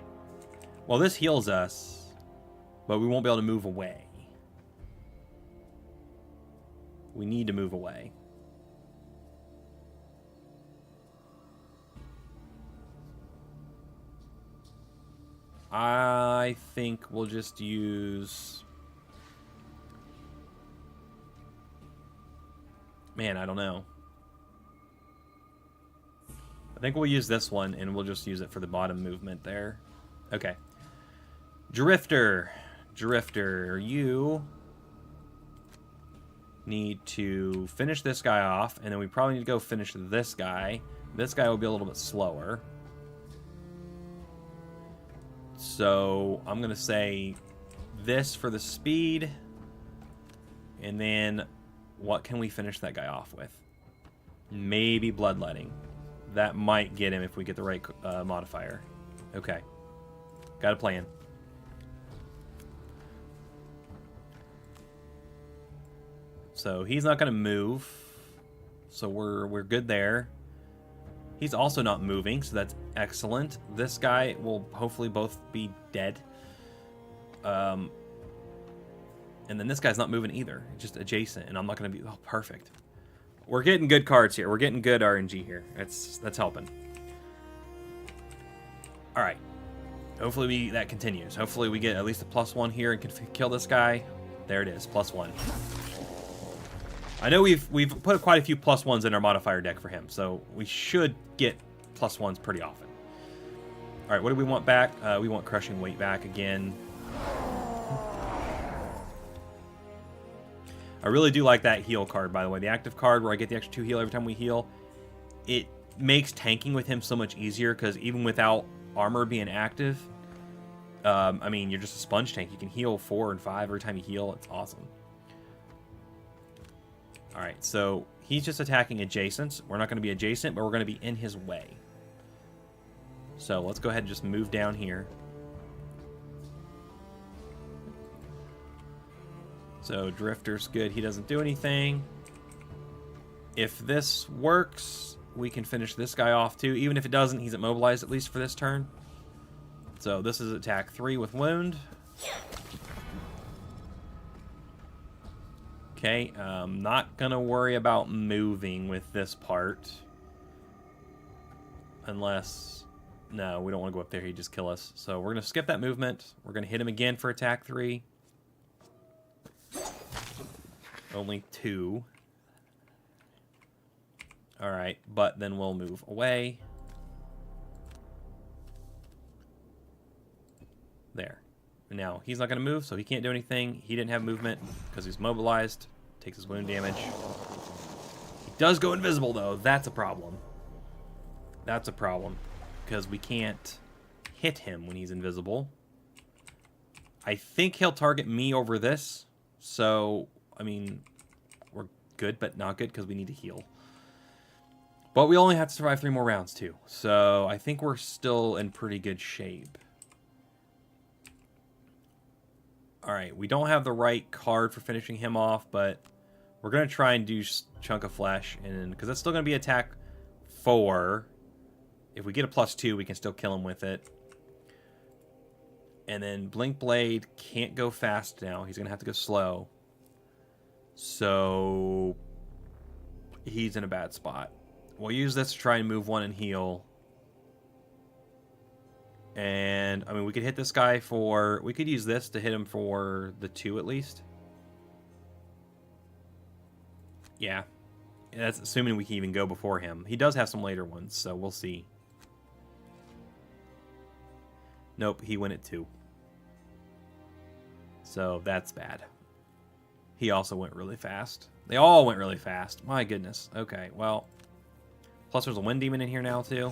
Well, this heals us, but we won't be able to move away. We need to move away. I think we'll just use... Man, I don't know. I think we'll use this one, and we'll just use it for the bottom movement there. Okay. Drifter. Drifter, you need to finish this guy off, and then we probably need to go finish this guy. This guy will be a little bit slower. So I'm going to say this for the speed. And then what can we finish that guy off with? Maybe bloodletting. That might get him if we get the right modifier. Okay. Got a plan. So he's not going to move. So we're good there. He's also not moving, so that's excellent. This guy will hopefully both be dead. And then this guy's not moving either. Just adjacent, and I'm not going to be... Oh, perfect. We're getting good cards here. We're getting good RNG here. That's helping. All right. Hopefully that continues. Hopefully we get at least a +1 here and can kill this guy. There it is, +1. I know we've put quite a few +1s in our modifier deck for him, so we should get +1s pretty often. All right, what do we want back? We want Crushing Weight back again. I really do like that heal card, by the way. The active card where I get the extra 2 heal every time we heal. It makes tanking with him so much easier because even without armor being active, I mean, you're just a sponge tank. You can heal 4 and 5 every time you heal. It's awesome. All right, so he's just attacking adjacent. We're not going to be adjacent, but we're going to be in his way. So let's go ahead and just move down here. So Drifter's good. He doesn't do anything. If this works, we can finish this guy off too. Even if it doesn't, he's immobilized at least for this turn. So this is attack 3 with wound. Okay, not gonna worry about moving with this part. Unless... No, we don't want to go up there. He'd just kill us. So we're gonna skip that movement. We're gonna hit him again for attack 3. Only 2. Alright, but then we'll move away. There. Now, he's not going to move, so he can't do anything. He didn't have movement because he's mobilized. Takes his wound damage. He does go invisible, though. That's a problem. That's a problem. Because we can't hit him when he's invisible. I think he'll target me over this. So, I mean, we're good, but not good because we need to heal. But we only have to survive 3 more rounds, too. So, I think we're still in pretty good shape. Alright, we don't have the right card for finishing him off, but we're going to try and do Chunk of Flesh, and because that's still going to be attack 4. If we get a +2, we can still kill him with it. And then Blink Blade can't go fast now. He's going to have to go slow. So he's in a bad spot. We'll use this to try and move 1 and heal. And, I mean, we could hit this guy for... We could use this to hit him for the 2 at least. Yeah. That's assuming we can even go before him. He does have some later ones, so we'll see. Nope, he went at 2. So, that's bad. He also went really fast. They all went really fast. My goodness. Okay, well... Plus there's a Wind Demon in here now, too.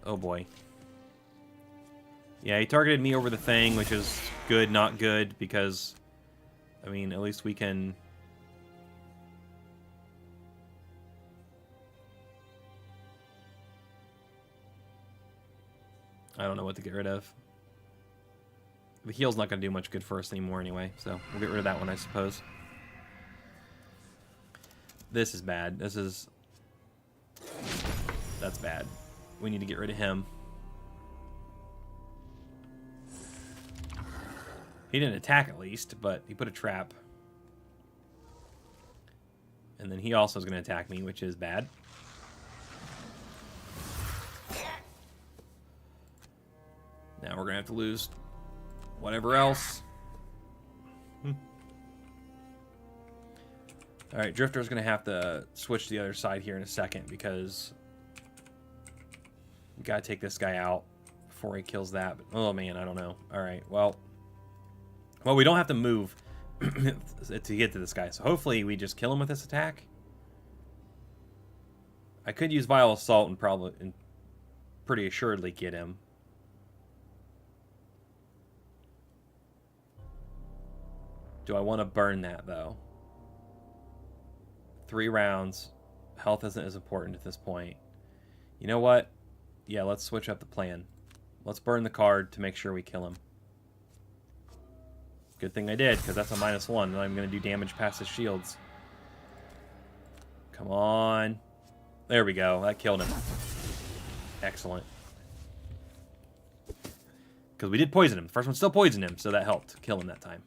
Oh, boy. Yeah, he targeted me over the thing, which is good, not good, because, I mean, at least we can... I don't know what to get rid of. The heal's not going to do much good for us anymore anyway, so we'll get rid of that one, I suppose. This is bad. This is... That's bad. We need to get rid of him. He didn't attack at least, but he put a trap. And then he also is going to attack me, which is bad. Now we're going to have to lose whatever else. Alright, Drifter's going to have to switch to the other side here in a second because we got to take this guy out before he kills that. But, oh man, I don't know. Alright, well, we don't have to move to get to this guy. So hopefully we just kill him with this attack. I could use Vile Assault and probably and pretty assuredly get him. Do I want to burn that, though? 3 rounds. Health isn't as important at this point. You know what? Yeah, let's switch up the plan. Let's burn the card to make sure we kill him. Good thing I did, because that's a -1, and I'm going to do damage past his shields. Come on. There we go. That killed him. Excellent. Because we did poison him. The first one still poisoned him, so that helped kill him that time.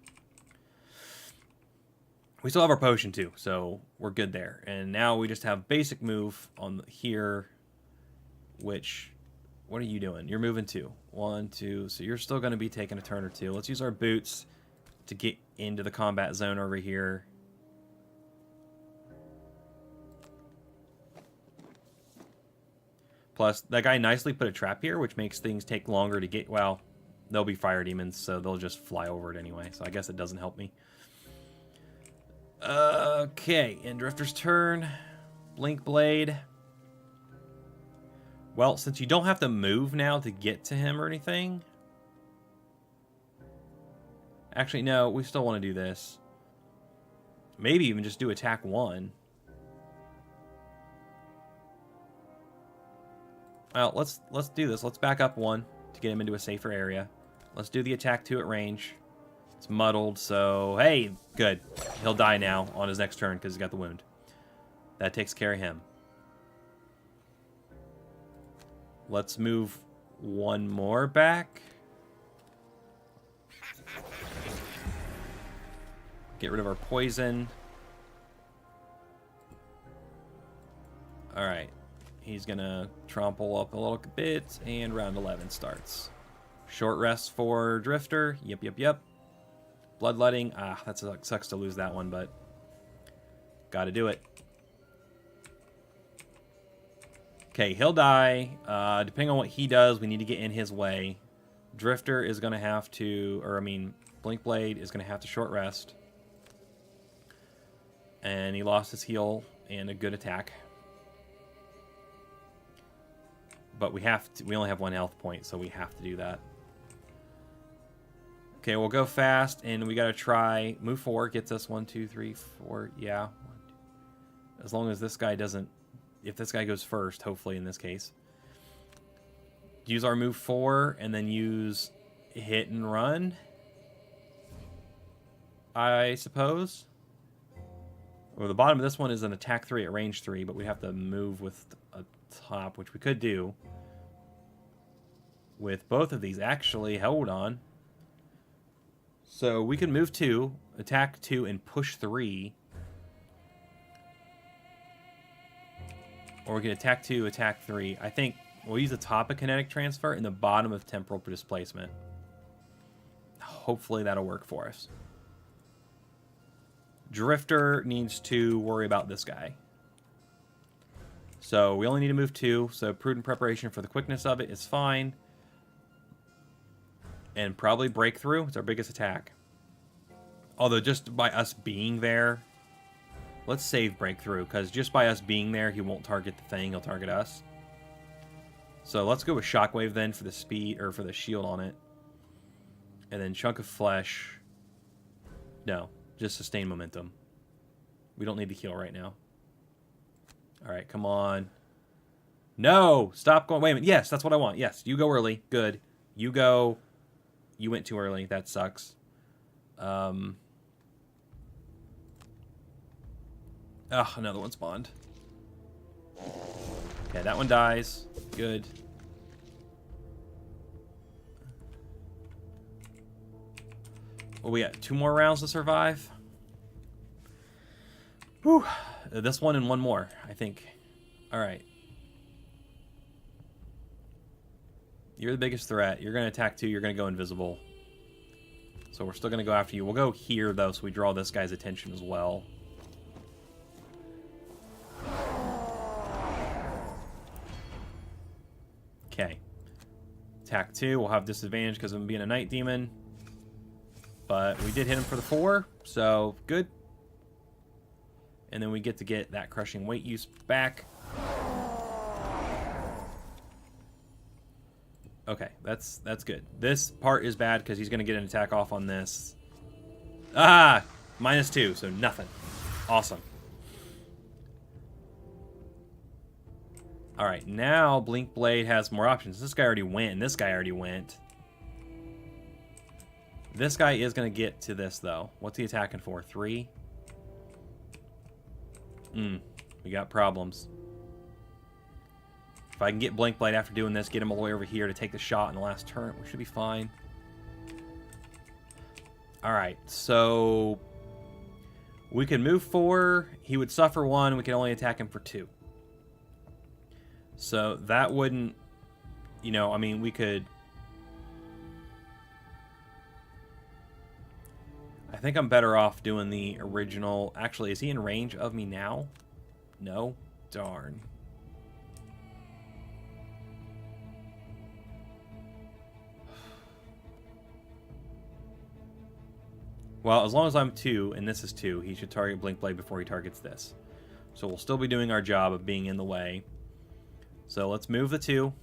We still have our potion too, so we're good there. And now we just have basic move on here, which, what are you doing? You're moving 2. 1, 2, so you're still going to be taking a turn or 2. Let's use our boots to get into the combat zone over here. Plus, that guy nicely put a trap here, which makes things take longer to get, well, they'll be fire demons, so they'll just fly over it anyway, so I guess it doesn't help me. Okay, and Drifter's turn. Blink Blade. Well, since you don't have to move now to get to him or anything... Actually, no, we still want to do this. Maybe even just do attack 1. Well, let's do this. Let's back up 1 to get him into a safer area. Let's do the attack 2 at range. It's muddled, so... Hey, good. He'll die now on his next turn because he's got the wound. That takes care of him. Let's move one more back. Get rid of our poison. Alright. He's gonna trample up a little bit, and round 11 starts. Short rest for Drifter. Yep. Bloodletting. Ah, that sucks to lose that one, but gotta do it. Okay, he'll die. Depending on what he does, we need to get in his way. Drifter is gonna have to, Blinkblade is gonna have to short rest. And he lost his heal and a good attack. But we only have 1 health point, so we have to do that. Okay, we'll go fast, and we gotta try move 4. Gets us 1, 2, 3, 4. Yeah, as long as this guy doesn't. If this guy goes first, hopefully in this case, use our move 4, and then use hit and run. I suppose. Well, the bottom of this one is an attack 3 at range 3, but we have to move with a top, which we could do with both of these. Actually, hold on. So we can move 2, attack 2, and push 3. Or we can attack 2, attack 3. I think we'll use the top of kinetic transfer and the bottom of temporal displacement. Hopefully that'll work for us. Drifter needs to worry about this guy. So we only need to move 2, so prudent preparation for the quickness of it is fine. And probably breakthrough. It's our biggest attack. Although just by us being there, let's save breakthrough, because just by us being there, he won't target the thing, he'll target us. So let's go with Shockwave then for the speed, or for the shield on it. And then Chunk of Flesh. No, just sustain momentum. We don't need to heal right now. Alright, come on. No! Stop going. Wait a minute. Yes, that's what I want. Yes, you go early. Good. You go. You went too early. That sucks. Ugh, another one spawned. Okay, that one dies. Good. Well, we got 2 more rounds to survive. Whew. This one and 1 more, I think. Alright. You're the biggest threat. You're going to attack 2. You're going to go invisible. So we're still going to go after you. We'll go here, though, so we draw this guy's attention as well. Okay. Attack 2. We'll have disadvantage because of him being a night demon. But we did hit him for the 4, so good. And then we get to get that crushing weight use back. Okay, that's good. This part is bad because he's going to get an attack off on this. Ah! -2, so nothing. Awesome. Alright, now Blinkblade has more options. This guy already went, and this guy already went. This guy is going to get to this, though. What's he attacking for? 3? We got problems. If I can get Blinkblade after doing this, get him all the way over here to take the shot in the last turn, we should be fine. Alright, so we can move 4. He would suffer 1. We can only attack him for 2. So that wouldn't, you know, I mean, we could... I think I'm better off doing the original... Actually, is he in range of me now? No? Darn. Well, as long as I'm 2, and this is 2, he should target Blinkblade before he targets this. So we'll still be doing our job of being in the way. So let's move the 2.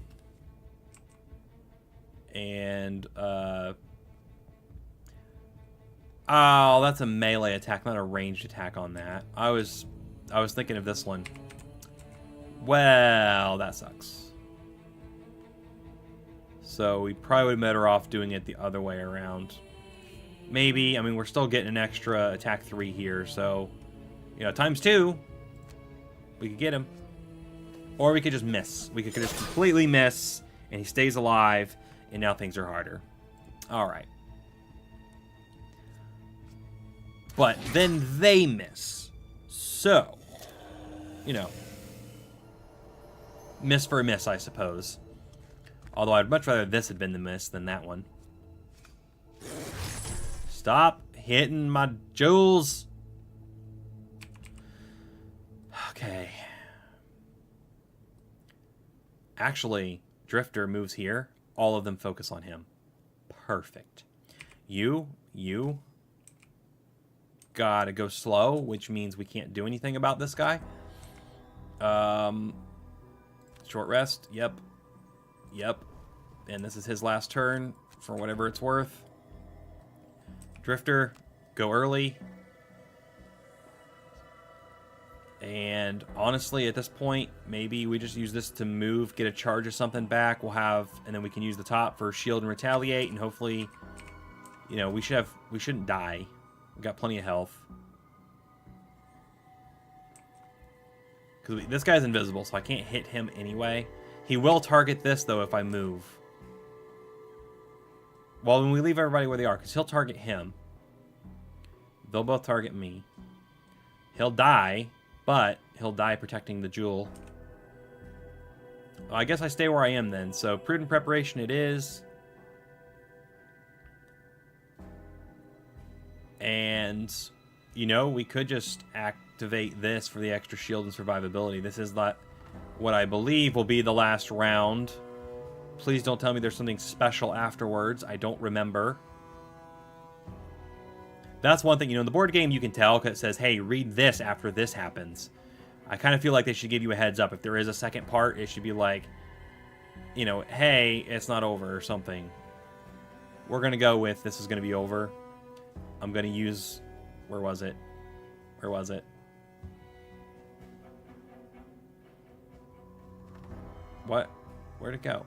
And, oh, that's a melee attack, not a ranged attack on that. I was thinking of this one. Well, that sucks. So we probably would be better off doing it the other way around. Maybe. I mean, we're still getting an extra attack 3 here, so, you know, times 2. We could get him. Or we could just miss. We could just completely miss, and he stays alive, and now things are harder. Alright. But then they miss. So, you know, miss for a miss, I suppose. Although I'd much rather this had been the miss than that one. Stop hitting my jewels. Okay. Actually, Drifter moves here. All of them focus on him. Perfect. You gotta go slow, which means we can't do anything about this guy. Short rest. Yep. And this is his last turn for whatever it's worth. Drifter, go early. And honestly, at this point, maybe we just use this to move, get a charge or something back. We'll have, and then we can use the top for shield and retaliate, and hopefully, you know, we shouldn't die. We've got plenty of health. Because this guy's invisible, so I can't hit him anyway. He will target this, though, if I move. Well, when we leave everybody where they are, because he'll target him. They'll both target me. He'll die, but he'll die protecting the jewel. Well, I guess I stay where I am then. So, prudent preparation it is. And, you know, we could just activate this for the extra shield and survivability. This is not what I believe will be the last round. Please don't tell me there's something special afterwards. I don't remember. That's one thing, you know, in the board game you can tell because it says, hey, read this after this happens. I kind of feel like they should give you a heads up. If there is a second part, it should be like, you know, hey, it's not over or something. We're going to go with this is going to be over. I'm going to use... Where was it? Where was it? What? Where'd it go?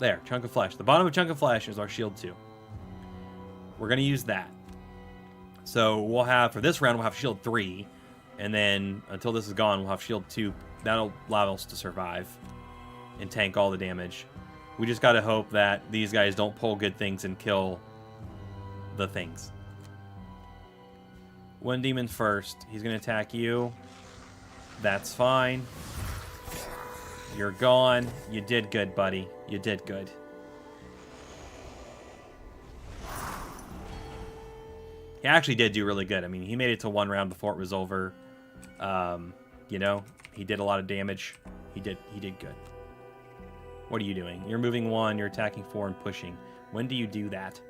There, Chunk of Flesh. The bottom of Chunk of Flesh is our shield 2. We're going to use that. So we'll have, for this round, we'll have shield 3. And then, until this is gone, we'll have shield 2. That'll allow us to survive and tank all the damage. We just got to hope that these guys don't pull good things and kill the things. One demon first. He's going to attack you. That's fine. You're gone. You did good, buddy. You did good. He actually did do really good. I mean, he made it to one round before it was over. You know, he did a lot of damage. He did good. What are you doing? You're moving 1, you're attacking 4 and pushing. When do you do that?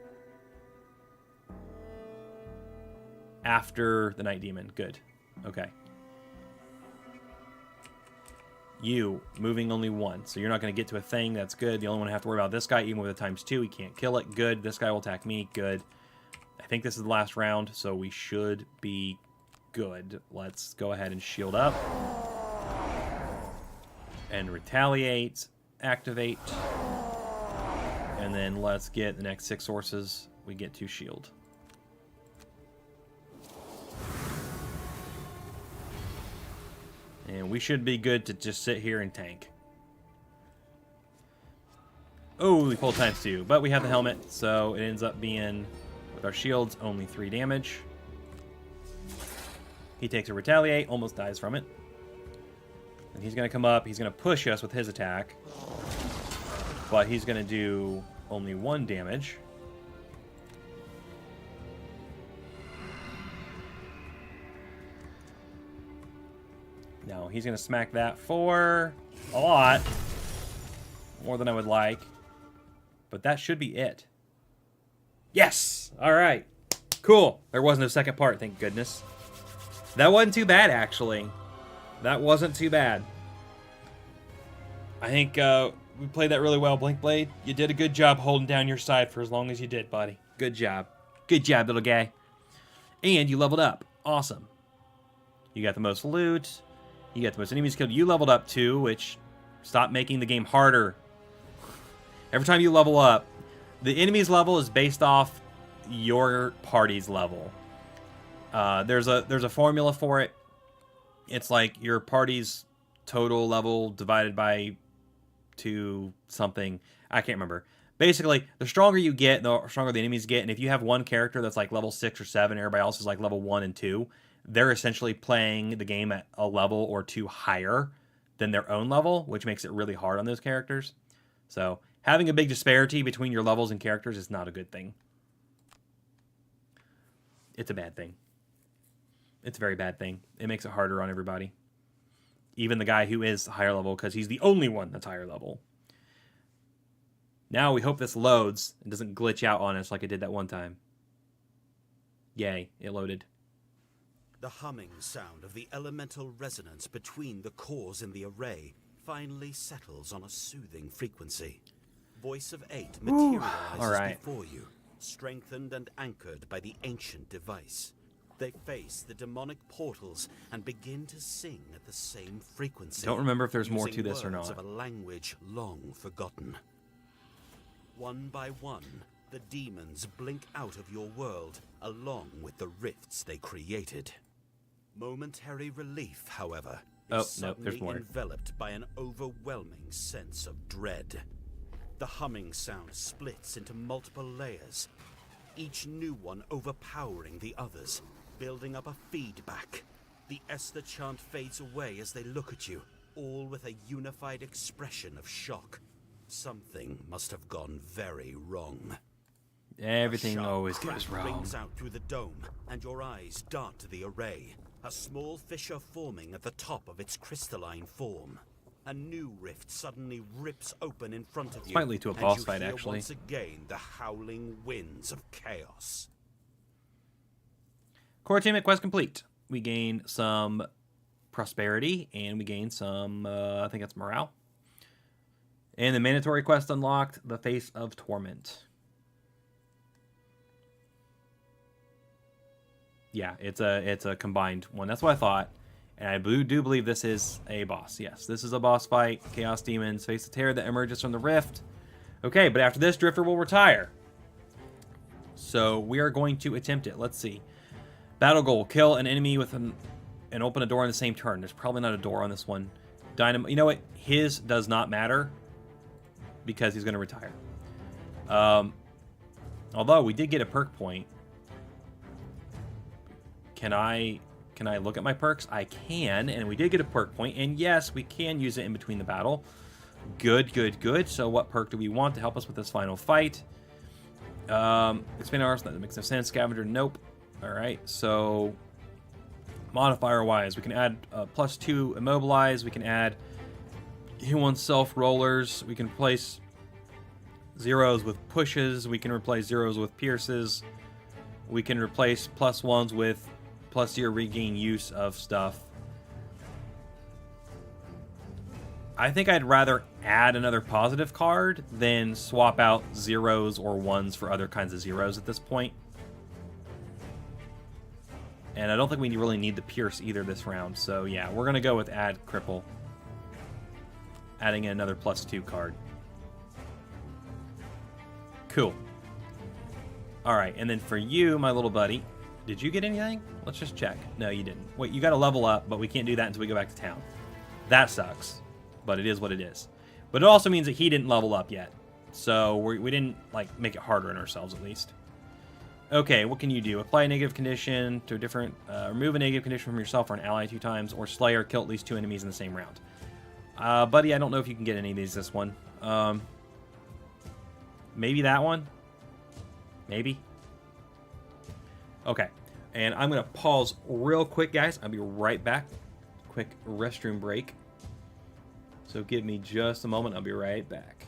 After the Night Demon. Good. Okay. You, moving only 1. So you're not going to get to a thing. That's good. The only one I have to worry about this guy, even with a ×2. He can't kill it. Good. This guy will attack me. Good. I think this is the last round, so we should be good. Let's go ahead and shield up. And retaliate. Activate. And then let's get the next 6 sources. We get 2 shield. And we should be good to just sit here and tank. Oh, we pulled ×2. But we have the helmet, so it ends up being, with our shields, only 3 damage. He takes a retaliate, almost dies from it. And he's going to come up, he's going to push us with his attack. But he's going to do only 1 damage. No, he's going to smack that for a lot. More than I would like. But that should be it. Yes! Alright. Cool. There wasn't a second part, thank goodness. That wasn't too bad, actually. That wasn't too bad. I think we played that really well, Blinkblade. You did a good job holding down your side for as long as you did, buddy. Good job. Good job, little guy. And you leveled up. Awesome. You got the most loot. You got the most enemies killed. You leveled up too, which stopped making the game harder. Every time you level up, the enemy's level is based off your party's level. There's a formula for it. It's like your party's total level divided by 2 something. I can't remember. Basically, the stronger you get, the stronger the enemies get. And if you have one character that's like level 6 or 7, everybody else is like level 1 and 2, they're essentially playing the game at a level or 2 higher than their own level, which makes it really hard on those characters. So having a big disparity between your levels and characters is not a good thing. It's a bad thing. It's a very bad thing. It makes it harder on everybody. Even the guy who is higher level, because he's the only one that's higher level. Now we hope this loads and doesn't glitch out on us like it did that one time. Yay, it loaded. The humming sound of the elemental resonance between the cores in the array finally settles on a soothing frequency. Voice of 8 materializes before you, strengthened and anchored by the ancient device. They face the demonic portals and begin to sing at the same frequency. Don't remember if there's more to this or not. Of a language long forgotten. One by one, the demons blink out of your world, along with the rifts they created. Momentary relief, however, is suddenly enveloped by an overwhelming sense of dread. The humming sound splits into multiple layers, each new one overpowering the others, building up a feedback. The Esther chant fades away as they look at you, all with a unified expression of shock. Something must have gone very wrong. Everything always goes wrong. Rings out through the dome, and your eyes dart to the array. A small fissure forming at the top of its crystalline form. A new rift suddenly rips open in front of you. This might lead to a boss fight, actually. Once again, the howling winds of chaos. Core attainment quest complete. We gain some prosperity, and we gain some, I think that's morale. And the mandatory quest unlocked, the Face of Torment. Yeah, it's a combined one. That's what I thought. And I do believe this is a boss. Yes, this is a boss fight. Chaos Demons face the terror that emerges from the rift. Okay, but after this, Drifter will retire. So we are going to attempt it. Let's see. Battle goal: kill an enemy with and open a door in the same turn. There's probably not a door on this one. Dynamo. You know what? His does not matter because he's going to retire. Although we did get a perk point. Can I look at my perks? I can, and we did get a perk point, and yes, we can use it in between the battle. Good, good, good. So what perk do we want to help us with this final fight? Expand our arsenal. That makes no sense. Scavenger, nope. Alright, so modifier-wise, we can add +2 immobilize. We can add heal oneself rollers. We can replace zeros with pushes. We can replace zeros with pierces. We can replace +1s with +0 regain use of stuff. I think I'd rather add another positive card than swap out zeros or ones for other kinds of zeros at this point. And I don't think we really need the pierce either this round. So yeah, we're going to go with add cripple. Adding in another +2 card. Cool. Alright, and then for you, my little buddy, did you get anything? Let's just check. No, you didn't. Wait, you got to level up, but we can't do that until we go back to town. That sucks, but it is what it is. But it also means that he didn't level up yet. So we didn't like make it harder on ourselves, at least. Okay, what can you do? Apply a negative condition to a different... remove a negative condition from yourself or an ally 2 times, or slay or kill at least 2 enemies in the same round. Buddy, I don't know if you can get any of these this one. Maybe that one? Maybe? Okay, and I'm going to pause real quick, guys. I'll be right back. Quick restroom break. So give me just a moment. I'll be right back.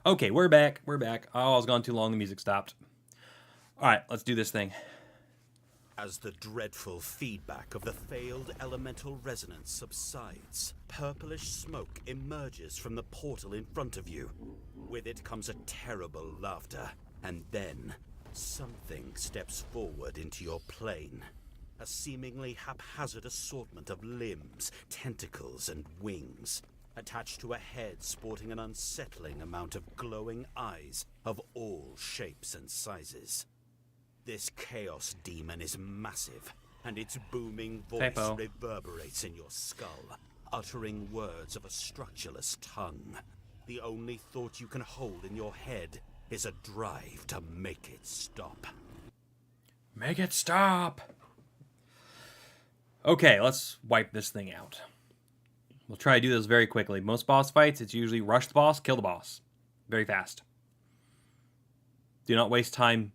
Okay, we're back. We're back. Oh, I was gone too long. The music stopped. All right, let's do this thing. As the dreadful feedback of the failed elemental resonance subsides, purplish smoke emerges from the portal in front of you. With it comes a terrible laughter, and then something steps forward into your plane. A seemingly haphazard assortment of limbs, tentacles, and wings, attached to a head sporting an unsettling amount of glowing eyes of all shapes and sizes. This chaos demon is massive, and its booming voice Typo. reverberates in your skull, uttering words of a structureless tongue. The only thought you can hold in your head is a drive to make it stop. Make it stop! Okay, let's wipe this thing out. We'll try to do this very quickly. Most boss fights, it's usually rush the boss, kill the boss. Very fast. Do not waste time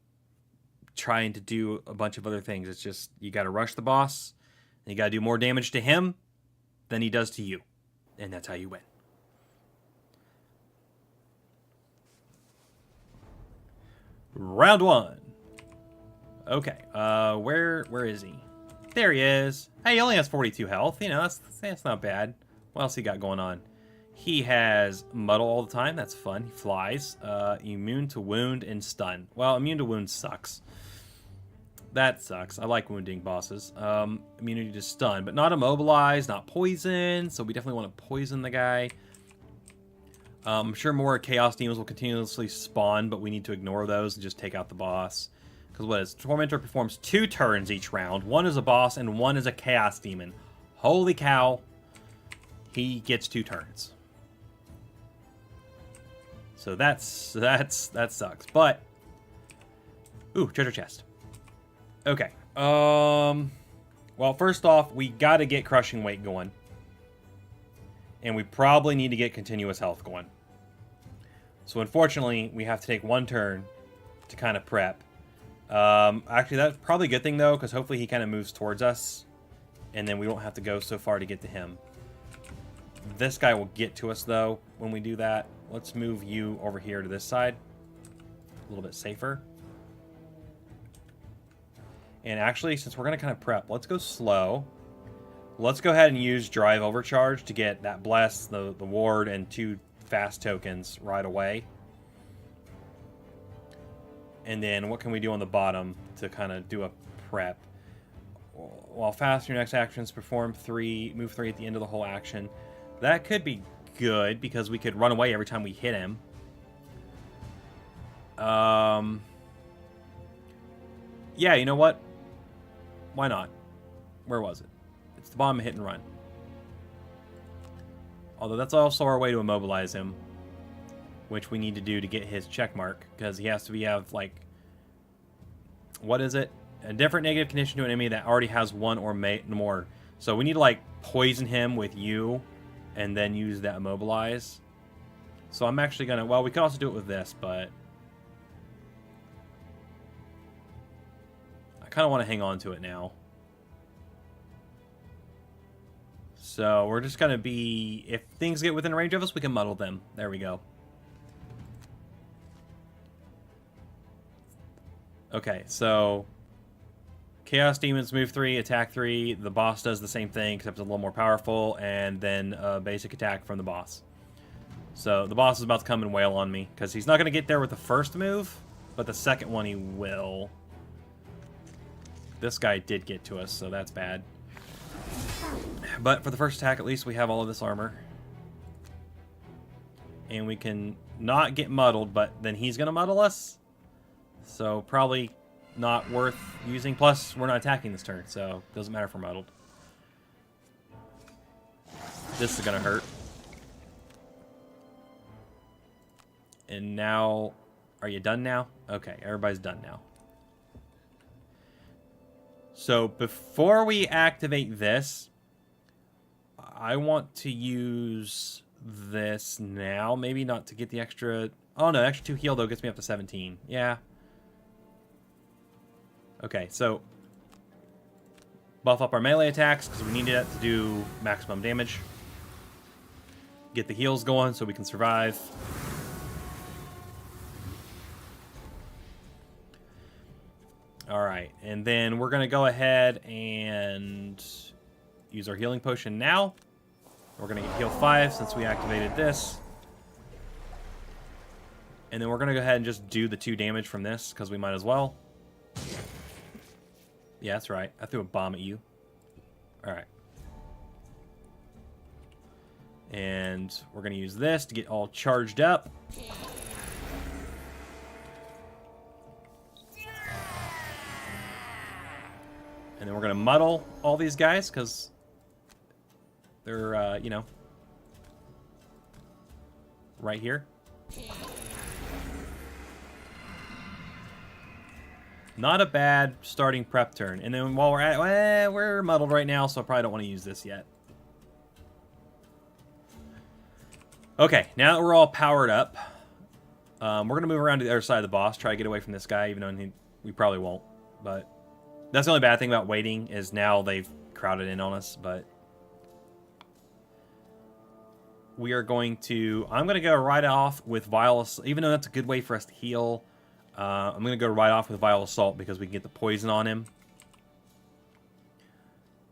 trying to do a bunch of other things. It's just, you gotta rush the boss, and you gotta do more damage to him than he does to you. And that's how you win. Round one. Okay, where is he? There he is. Hey, he only has 42 health. You know, that's not bad. What else he got going on? He has muddle all the time. That's fun. He flies. Immune to wound and stun. Well, immune to wound sucks. That sucks. I like wounding bosses. Immunity to stun, but not immobilize, not poison. So we definitely want to poison the guy. I'm sure more chaos demons will continuously spawn, but we need to ignore those and just take out the boss. Because what is Tormentor performs 2 turns each round. One is a boss and one is a chaos demon. Holy cow. He gets 2 turns. So that sucks. But ooh, treasure chest. Okay. Well, first off, we got to get crushing weight going. And we probably need to get continuous health going. So unfortunately, we have to take 1 turn to kind of prep. Actually, that's probably a good thing, though, because hopefully he kind of moves towards us. And then we won't have to go so far to get to him. This guy will get to us, though, when we do that. Let's move you over here to this side. A little bit safer. And actually, since we're going to kind of prep, let's go slow. Let's go ahead and use Drive Overcharge to get that Bless, the Ward, and 2 fast tokens right away. And then what can we do on the bottom to kind of do a prep? While fast, your next actions perform 3, move 3 at the end of the whole action. That could be good because we could run away every time we hit him. Yeah, you know what? Why not? Where was it? It's the bottom hit and run. Although that's also our way to immobilize him, which we need to do to get his check mark, because he has to have, like, what is it? A different negative condition to an enemy that already has 1 or more. So we need to, like, poison him with you and then use that immobilize. So I'm actually gonna, well, we could also do it with this, but I kind of want to hang on to it now. So we're just gonna be, if things get within range of us, we can muddle them. There we go. Okay, so Chaos Demons move 3, attack 3. The boss does the same thing, except it's a little more powerful, and then basic attack from the boss. So the boss is about to come and wail on me, because he's not going to get there with the first move, but the second one he will. This guy did get to us, so that's bad. But for the first attack, at least we have all of this armor. And we can not get muddled, but then he's going to muddle us. So probably not worth using. Plus, we're not attacking this turn, so it doesn't matter if we're muddled. This is going to hurt. And now, are you done now? Okay, everybody's done now. So before we activate this, I want to use this now. Maybe not to get the extra... Oh no, extra 2 heal though gets me up to 17. Yeah. Okay, so buff up our melee attacks because we need it to do maximum damage. Get the heals going so we can survive. All right, and then we're gonna go ahead and use our healing potion now. We're gonna heal 5 since we activated this. And then we're gonna go ahead and just do the 2 damage from this, because we might as well. Yeah, that's right. I threw a bomb at you. Alright. And we're gonna use this to get all charged up. And then we're gonna muddle all these guys, because they're, you know, right here. Not a bad starting prep turn. And then while we're at it, we're muddled right now, so I probably don't want to use this yet. Okay, now that we're all powered up, we're going to move around to the other side of the boss, try to get away from this guy, even though we probably won't. But that's the only bad thing about waiting, is now they've crowded in on us, but we are going to... I'm going to go right off with Vile... Even though that's a good way for us to heal, I'm going to go right off with Vile Assault because we can get the poison on him.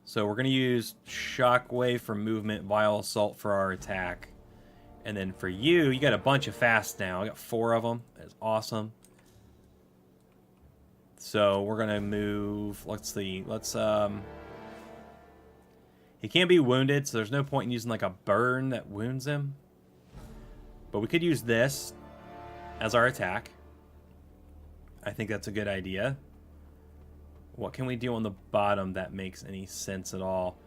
So we're going to use Shockwave for movement, Vile Assault for our attack. And then for you, you got a bunch of fast now. I got 4 of them. That's awesome. So we're going to move... Let's see. Let's... He can't be wounded, so there's no point in using like a burn that wounds him. But we could use this as our attack. I think that's a good idea. What can we do on the bottom that makes any sense at all?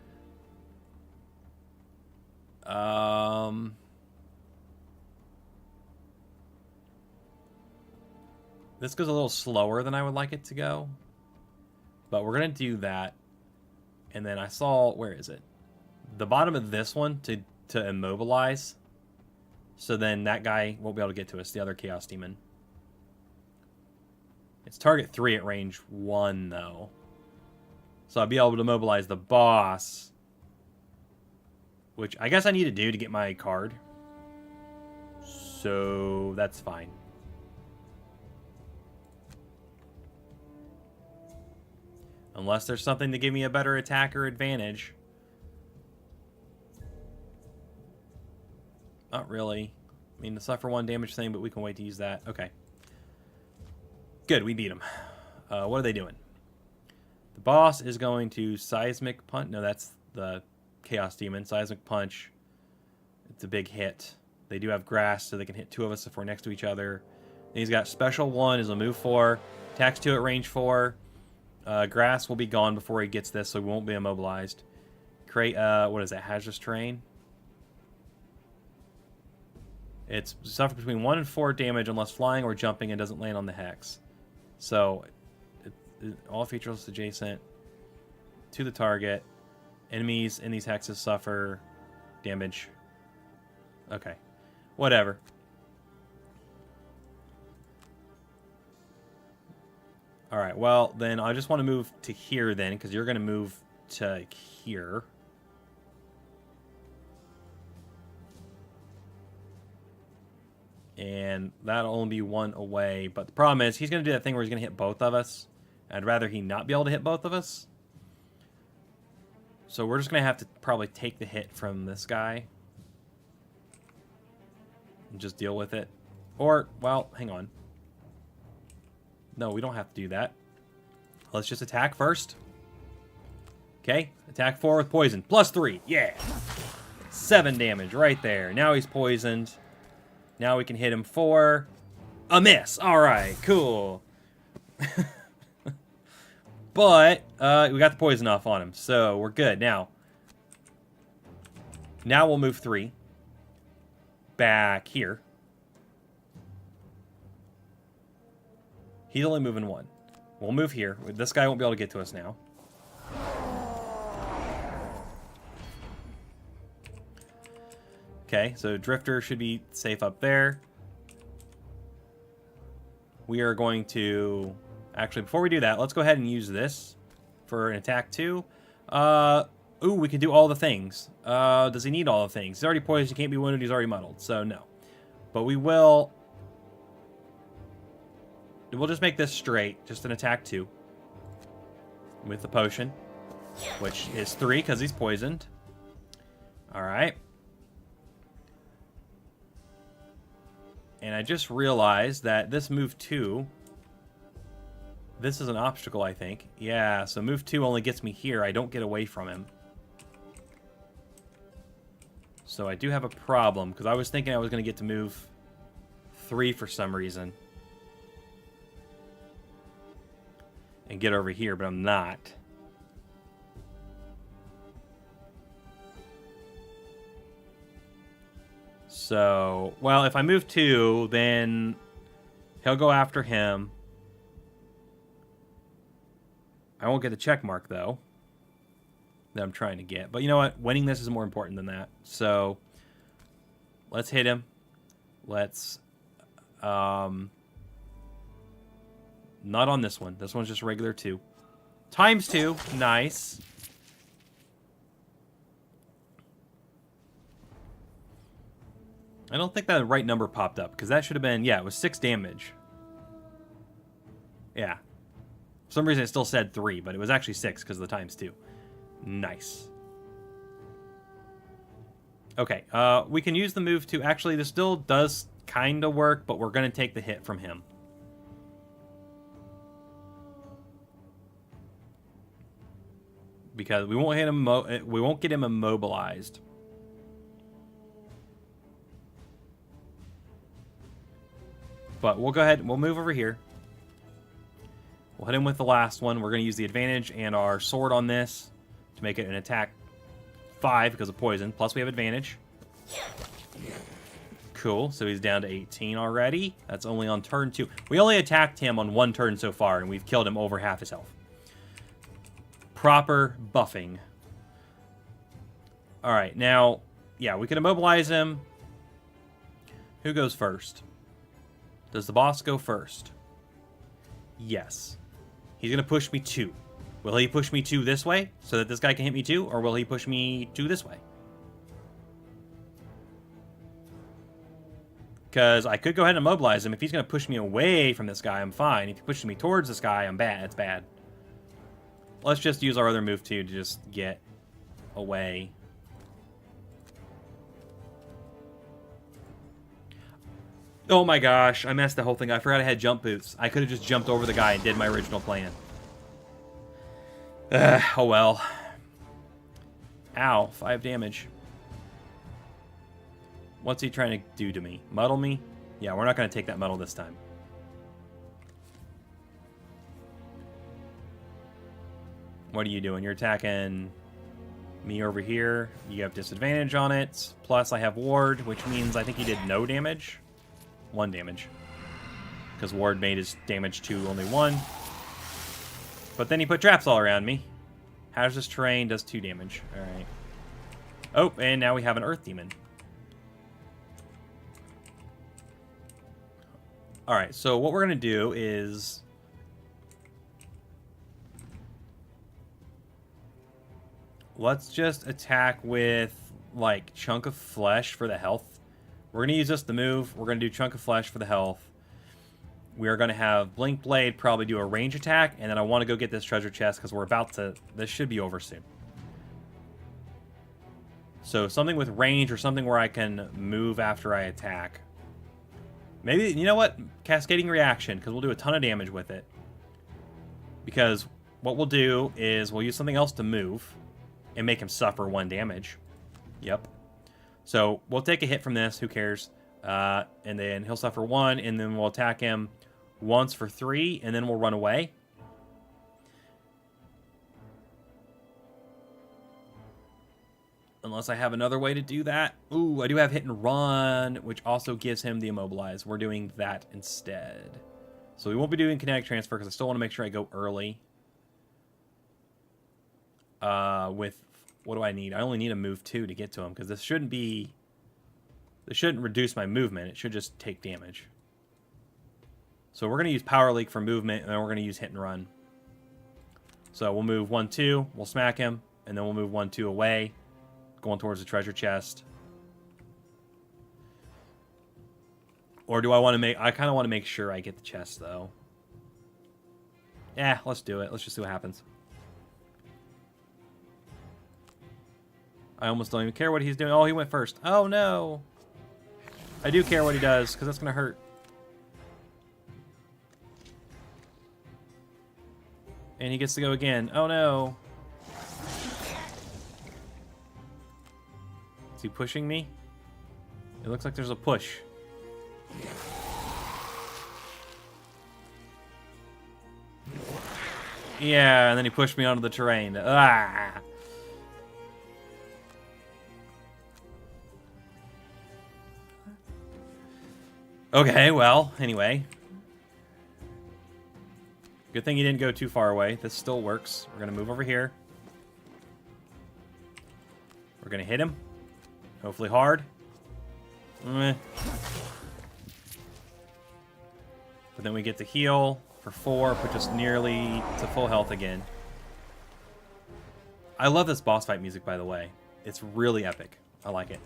This goes a little slower than I would like it to go. But we're going to do that. And then I saw, where is it? The bottom of this one to immobilize. So then that guy won't be able to get to us, the other Chaos Demon. It's target 3 at range 1, though. So I'll be able to mobilize the boss. Which I guess I need to do to get my card. So that's fine. Unless there's something to give me a better attack or advantage. Not really. I mean, the suffer 1 damage thing, but we can wait to use that. Okay. Good, we beat him. What are they doing? The boss is going to Seismic Punch. No, that's the Chaos Demon. Seismic Punch. It's a big hit. They do have grass, so they can hit 2 of us if we're next to each other. And he's got Special 1 is a move 4. Attacks 2 at range 4. Grass will be gone before he gets this, so he won't be immobilized. Create, what is that, hazardous terrain? It's suffer between 1 and 4 damage unless flying or jumping and doesn't land on the hex. So, all features adjacent to the target. Enemies in these hexes suffer damage. Okay. Whatever. Alright, well, then I just want to move to here then, because you're going to move to here. And that'll only be 1 away. But the problem is, he's going to do that thing where he's going to hit both of us. I'd rather he not be able to hit both of us. So we're just going to have to probably take the hit from this guy. And just deal with it. Or, well, hang on. No, we don't have to do that. Let's just attack first. Okay, attack 4 with poison. +3, yeah! 7 damage right there. Now he's poisoned. Now we can hit him for a miss. Alright, cool. But, we got the poison off on him, so we're good. Now we'll move 3 back here. He's only moving 1. We'll move here. This guy won't be able to get to us now. Okay, so Drifter should be safe up there. We are going to... Actually, before we do that, let's go ahead and use this for an attack 2. Ooh, we can do all the things. Does he need all the things? He's already poisoned, he can't be wounded, he's already muddled, so no. But we will... We'll just make this straight, just an attack 2. with the potion, which is 3 because he's poisoned. All right. And I just realized that this move 2, this is an obstacle, I think. Yeah, so move 2 only gets me here. I don't get away from him. So I do have a problem, because I was thinking I was going to get to move 3 for some reason. And get over here, but I'm not. So, well, if I move 2, then he'll go after him. I won't get the check mark, though, that I'm trying to get. But you know what? Winning this is more important than that. So, let's hit him. Let's, not on this one. This one's just regular 2. Times 2. Nice. I don't think that right number popped up, because that should have been, yeah, it was 6 damage. Yeah. For some reason it still said 3, but it was actually 6 because of the times 2. Nice. Okay, we can use the move to... Actually, this still does kind of work, but we're going to take the hit from him. Because we won't hit him. We won't get him immobilized. But we'll go ahead. We'll move over here. We'll hit him with the last one. We're going to use the advantage and our sword on this to make it an attack 5 because of poison. Plus we have advantage. Cool. So he's down to 18 already. That's only on turn 2. We only attacked him on 1 turn so far, and we've killed him over half his health. Proper buffing. Alright, now, yeah, we can immobilize him. Who goes first? Does the boss go first? Yes. He's going to push me 2. Will he push me 2 this way so that this guy can hit me 2? Or will he push me 2 this way? Because I could go ahead and immobilize him. If he's going to push me away from this guy, I'm fine. If he pushes me towards this guy, I'm bad. It's bad. Let's just use our other move, too, to just get away. Oh my gosh, I messed the whole thing. I forgot I had jump boots. I could have just jumped over the guy and did my original plan. Oh well. Ow, 5 damage. What's he trying to do to me? Muddle me? Yeah, we're not going to take that muddle this time. What are you doing? You're attacking me over here. You have disadvantage on it. Plus I have ward, which means I think he did no damage. 1 damage. Because ward made his damage to only 1. But then he put traps all around me. Hazardous terrain does 2 damage. Alright. Oh, and now we have an earth demon. Alright, so what we're going to do is... let's just attack with, like, chunk of flesh for the health. We're going to use this to move. We're going to do chunk of flesh for the health. We are going to have Blink Blade probably do a range attack, and then I want to go get this treasure chest because we're about to... this should be over soon. So something with range or something where I can move after I attack. Maybe, you know what? Cascading reaction, because we'll do a ton of damage with it. Because what we'll do is we'll use something else to move and make him suffer 1 damage. Yep. So we'll take a hit from this. Who cares? And then he'll suffer 1, and then we'll attack him once for 3, and then we'll run away. Unless I have another way to do that. Ooh, I do have hit and run, which also gives him the immobilize. We're doing that instead. So we won't be doing kinetic transfer because I still want to make sure I go early. With, what do I need? I only need a move 2 to get to him because this shouldn't be... this shouldn't reduce my movement. It should just take damage. So we're going to use Power Leak for movement, and then we're going to use Hit and Run. So we'll move 1-2, we'll smack him, and then we'll move 1-2 away, going towards the treasure chest. Or do I want to make... I kind of want to make sure I get the chest, though. Yeah, let's do it. Let's just see what happens. I almost don't even care what he's doing. Oh, he went first. Oh, no. I do care what he does, because that's going to hurt. And he gets to go again. Oh, no. Is he pushing me? It looks like there's a push. Yeah, and then he pushed me onto the terrain. Ah! Okay, well, anyway. Good thing he didn't go too far away. This still works. We're going to move over here. We're going to hit him. Hopefully hard. But then we get to heal for 4, put us nearly to full health again. I love this boss fight music, by the way. It's really epic. I like it.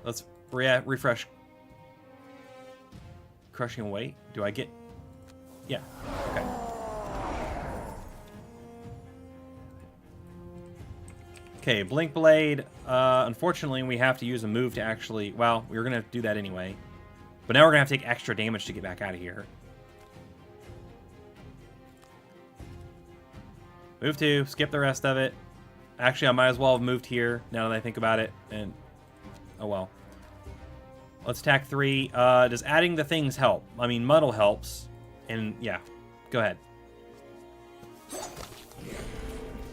Let's refresh. Crushing weight. Do I get... Yeah. Okay. Okay, Blink Blade. Unfortunately, we have to use a move to actually... Well, we were going to do that anyway. But now we're going to have to take extra damage to get back out of here. Move 2. Skip the rest of it. Actually, I might as well have moved here, now that I think about it. And... Oh, well. Let's attack 3. Does adding the things help? I mean, muddle helps. And, yeah. Go ahead.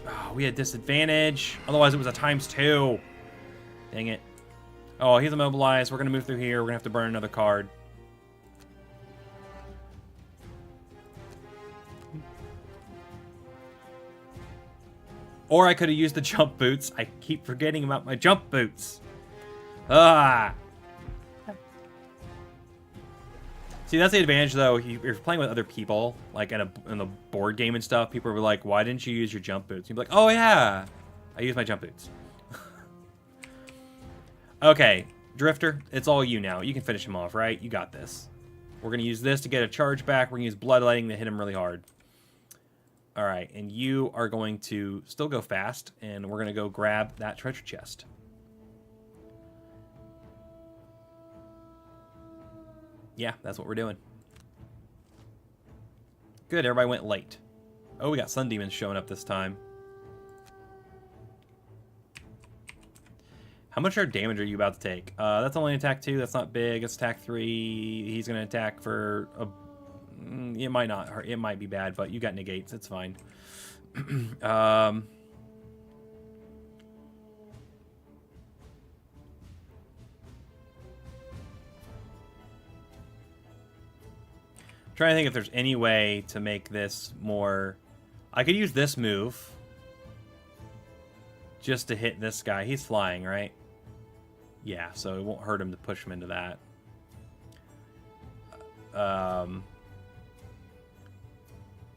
Oh, we had disadvantage. Otherwise, it was a ×2. Dang it. Oh, he's immobilized. We're going to move through here. We're going to have to burn another card. Or I could have used the jump boots. I keep forgetting about my jump boots. Ah! See, that's the advantage, though. If you're playing with other people, like in a board game and stuff, people are like, why didn't you use your jump boots? You'd be like, oh, yeah, I use my jump boots. Okay, Drifter, it's all you now. You can finish him off, right? You got this. We're going to use this to get a charge back. We're going to use Bloodletting to hit him really hard. All right, and you are going to still go fast, and we're going to go grab that treasure chest. Yeah, that's what we're doing. Good, everybody went late. Oh, we got Sun Demons showing up this time. How much damage are you about to take? That's only attack 2. That's not big. It's attack 3. He's going to attack for a... It might not hurt. It might be bad, but you got negates. It's fine. Trying to think if there's any way to make this more... I could use this move just to hit this guy. He's flying, right? Yeah, so it won't hurt him to push him into that.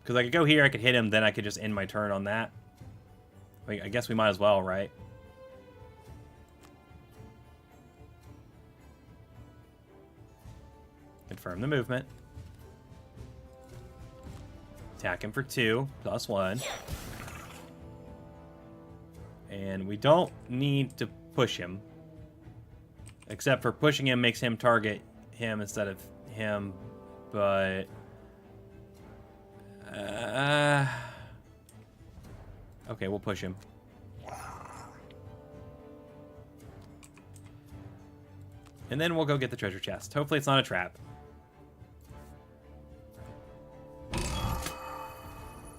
Because I could go here, I could hit him, then I could just end my turn on that. I guess we might as well, right? Confirm the movement. Attack him for 2, +1. And we don't need to push him. Except for pushing him makes him target him instead of him, but... okay, we'll push him. And then we'll go get the treasure chest. Hopefully it's not a trap.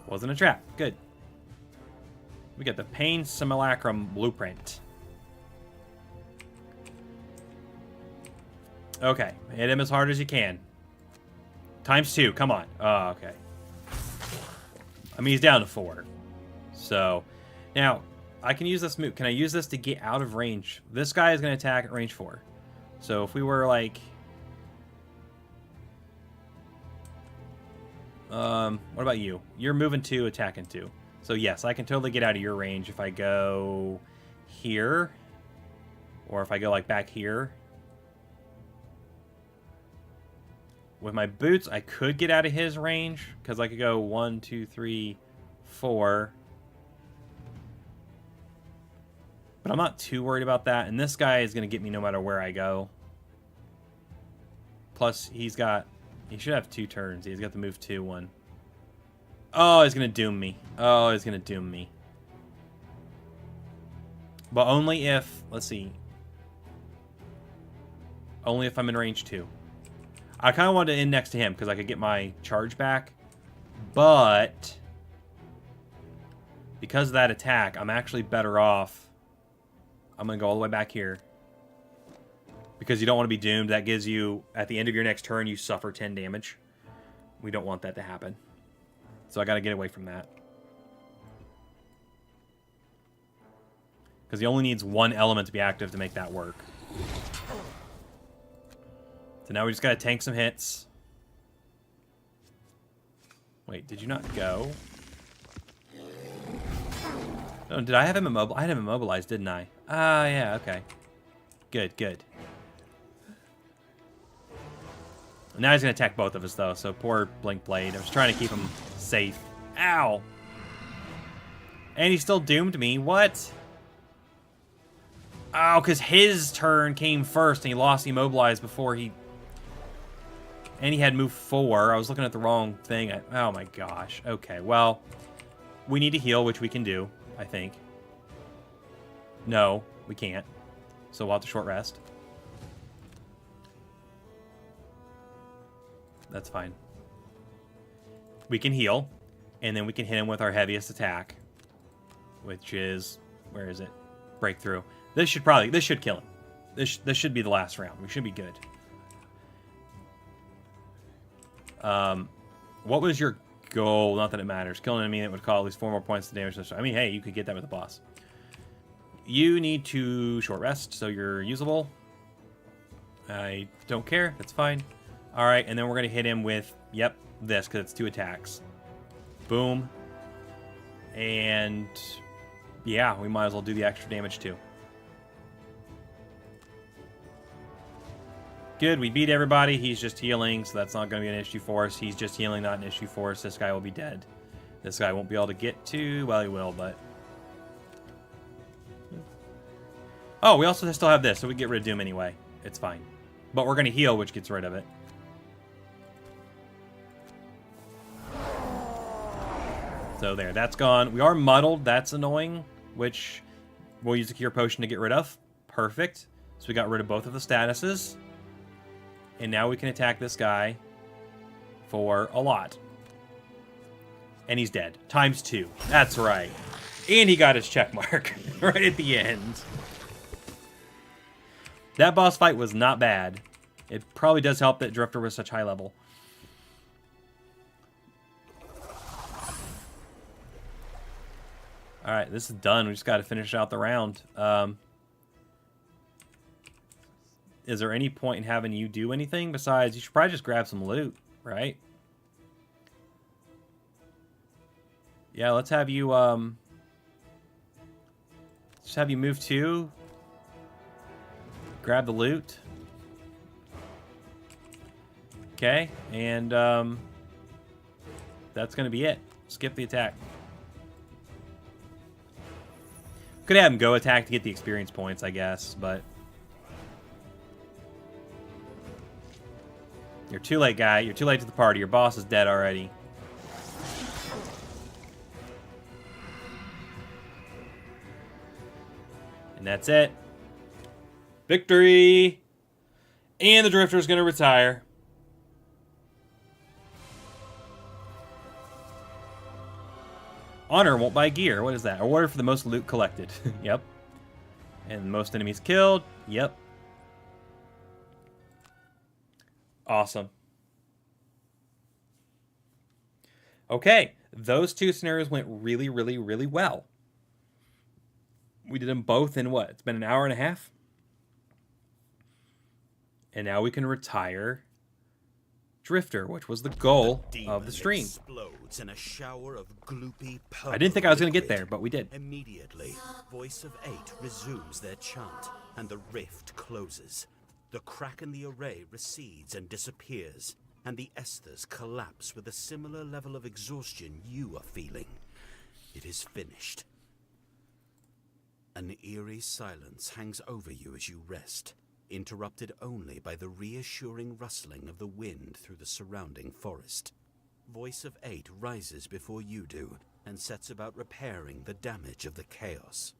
Wasn't a trap. Good. We got the Pain Simulacrum Blueprint. Okay. Hit him as hard as you can. ×2. Come on. Oh, okay. I mean, he's down to 4. So, now, I can use this move. Can I use this to get out of range? This guy is going to attack at range 4. So, if we were like... what about you? You're moving 2, attacking 2. So, yes, I can totally get out of your range if I go here. Or if I go, like, back here. With my boots, I could get out of his range. Because I could go 1, 2, 3, 4. But I'm not too worried about that. And this guy is going to get me no matter where I go. Plus, he should have 2 turns. He's got the move 2 one. Oh, he's going to doom me. Oh, he's going to doom me. But only if, let's see. Only if I'm in range 2. I kind of wanted to end next to him because I could get my charge back. But because of that attack, I'm actually better off. I'm going to go all the way back here. Because you don't want to be doomed. That gives you, at the end of your next turn, you suffer 10 damage. We don't want that to happen. So I got to get away from that. Because he only needs 1 element to be active to make that work. So now we just got to tank some hits. Wait, did you not go? Oh, did I have him immobilized? I had him immobilized, didn't I? Ah, yeah, okay. Good, good. Now he's going to attack both of us, though, so poor Blink Blade. I was trying to keep him safe. Ow! And he still doomed me. What? Oh, because his turn came first, and he lost immobilized before he... And he had move 4. I was looking at the wrong thing. Oh, my gosh. Okay, well, we need to heal, which we can do, I think. No, we can't. So we'll have to short rest. That's fine. We can heal, and then we can hit him with our heaviest attack, which is, where is it? Breakthrough. This should kill him. This should be the last round. We should be good. What was your goal? Not that it matters. Kill an enemy that would cause at least 4 more points of damage. I mean, hey, you could get that with the boss. You need to short rest, so you're usable. I don't care. That's fine. All right, and then we're going to hit him with, yep, this, because it's 2 attacks. Boom. And, yeah, we might as well do the extra damage, too. Good, we beat everybody. He's just healing, so that's not going to be an issue for us. He's just healing, not an issue for us. This guy will be dead. This guy won't be able to get to... Well, he will, but... Oh, we also still have this, so we can get rid of Doom anyway. It's fine. But we're going to heal, which gets rid of it. So there, that's gone. We are muddled. That's annoying, which we'll use a cure potion to get rid of. Perfect. So we got rid of both of the statuses. And now we can attack this guy for a lot. And he's dead. Times 2. That's right. And he got his check mark right at the end. That boss fight was not bad. It probably does help that Drifter was such high level. Alright, this is done. We just got to finish out the round. Is there any point in having you do anything besides... You should probably just grab some loot, right? Yeah, let's have you... just have you move 2. Grab the loot. Okay, and that's going to be it. Skip the attack. Could have him go attack to get the experience points, I guess, but... You're too late, guy. You're too late to the party. Your boss is dead already. And that's it. Victory! And the Drifter is going to retire. Honor won't buy gear. What is that? Award for the most loot collected. Yep. And most enemies killed. Yep. Awesome. Okay. Those 2 scenarios went really, really, really well. We did them both in what? It's been an hour and a half? And now we can retire Drifter, which was the goal of the stream. Explodes in a shower of gloopy I didn't think I was going to get there, but we did. Immediately, Voice of 8 resumes their chant, and the rift closes. The crack in the array recedes and disappears, and the Esthers collapse with a similar level of exhaustion you are feeling. It is finished. An eerie silence hangs over you as you rest, interrupted only by the reassuring rustling of the wind through the surrounding forest. Voice of 8 rises before you do and sets about repairing the damage of the chaos.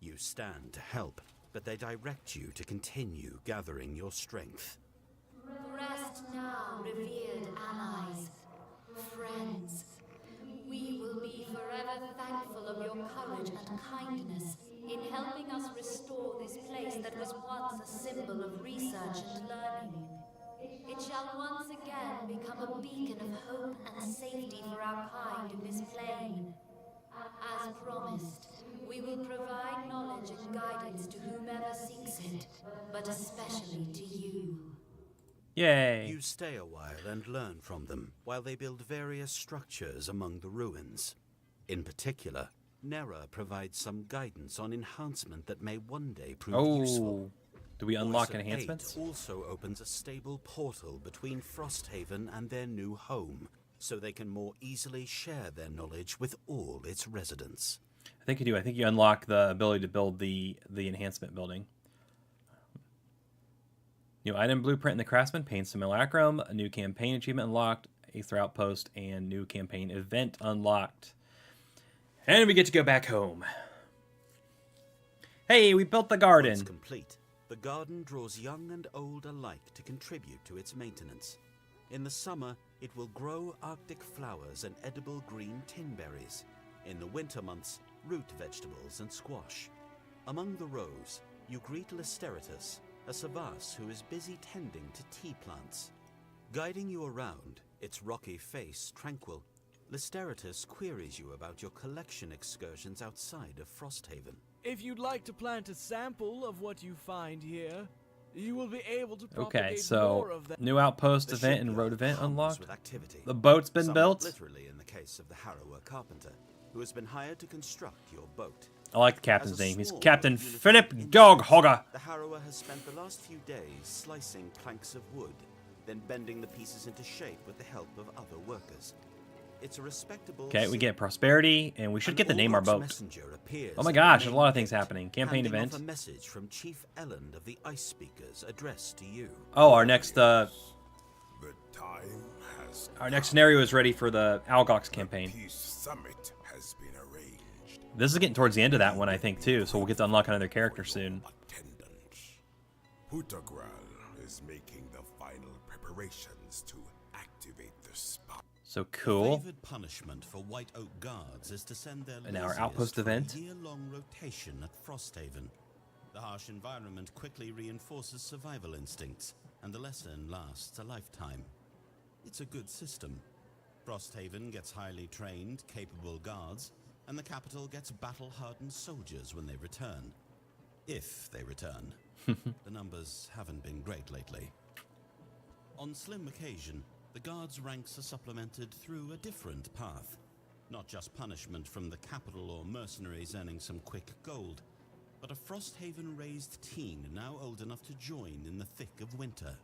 You stand to help, but they direct you to continue gathering your strength. Rest now, revered allies, friends. We will be forever thankful of your courage and kindness in helping us restore this place that was once a symbol of research and learning. It shall once again become a beacon of hope and safety for our kind in this plane. As promised, we will provide knowledge and guidance to whomever seeks it, but especially to you. Yay. You stay a while and learn from them while they build various structures among the ruins. In particular, Nera provides some guidance on enhancement that may one day prove useful. Do we unlock Voice of enhancements? 8 also opens a stable portal between Frosthaven and their new home, so they can more easily share their knowledge with all its residents. I think you do. I think you unlock the ability to build the enhancement building. New item blueprint in the Craftsman, Pain Simulacrum, a new campaign achievement unlocked, Aether Outpost, and new campaign event unlocked. And we get to go back home. Hey, we built the garden. Once complete, the garden draws young and old alike to contribute to its maintenance. In the summer, it will grow Arctic flowers and edible green tinberries. In the winter months, root vegetables and squash. Among the rows, you greet Lysteritus, a Savas who is busy tending to tea plants. Guiding you around, its rocky face tranquil, Lysteritus queries you about your collection excursions outside of Frosthaven. If you'd like to plant a sample of what you find here, you will be able to propagate more of that. New outpost The event and shipyard road event hums unlocked. with activity. The boat's been Somewhat built. literally in the case of the Harrower Carpenter, who has been hired to construct your boat. I like the captain's As a name. He's swarm Captain of uniformed Philip insects, Doghogger. The Harrower has spent the last few days slicing planks of wood, then bending the pieces into shape with the help of other workers. It's a respectable. Okay, we get prosperity, and we should get to name our boat. Messenger appears Oh my at gosh, the there's a main lot of things gate, happening. Campaign handing event. off a message from Chief Elland of the Ice Speakers addressed to you. Oh, our next The time has our next scenario is ready for the Algox campaign. Peace Summit has been arranged. This is getting towards the end of that one, I think, too. So we'll get to unlock another character soon. Attendance. Putagral is making the final preparations to activate the spot. So cool. Favored punishment for White Oak Guards is to send their And our laziest outpost for event. a year-long rotation at Frosthaven. The harsh environment quickly reinforces survival instincts, and the lesson lasts a lifetime. It's a good system. Frosthaven gets highly trained, capable guards, and the capital gets battle-hardened soldiers when they return. If they return. The numbers haven't been great lately. On slim occasion, the guards' ranks are supplemented through a different path. Not just punishment from the capital or mercenaries earning some quick gold, but a Frosthaven-raised teen now old enough to join in the thick of winter.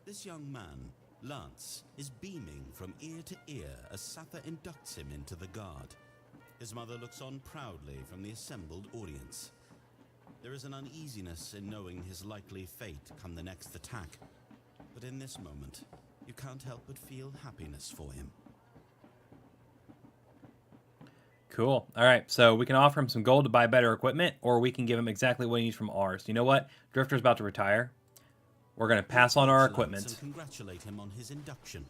This young man, Lance, is beaming from ear to ear as Sather inducts him into the guard. His mother looks on proudly from the assembled audience. There is an uneasiness in knowing his likely fate come the next attack, but in this moment, you can't help but feel happiness for him. Cool. All right, so we can offer him some gold to buy better equipment, or we can give him exactly what he needs from ours. You know what? Drifter's about to retire. We're going to pass on our Lance equipment. and congratulate him on his induction.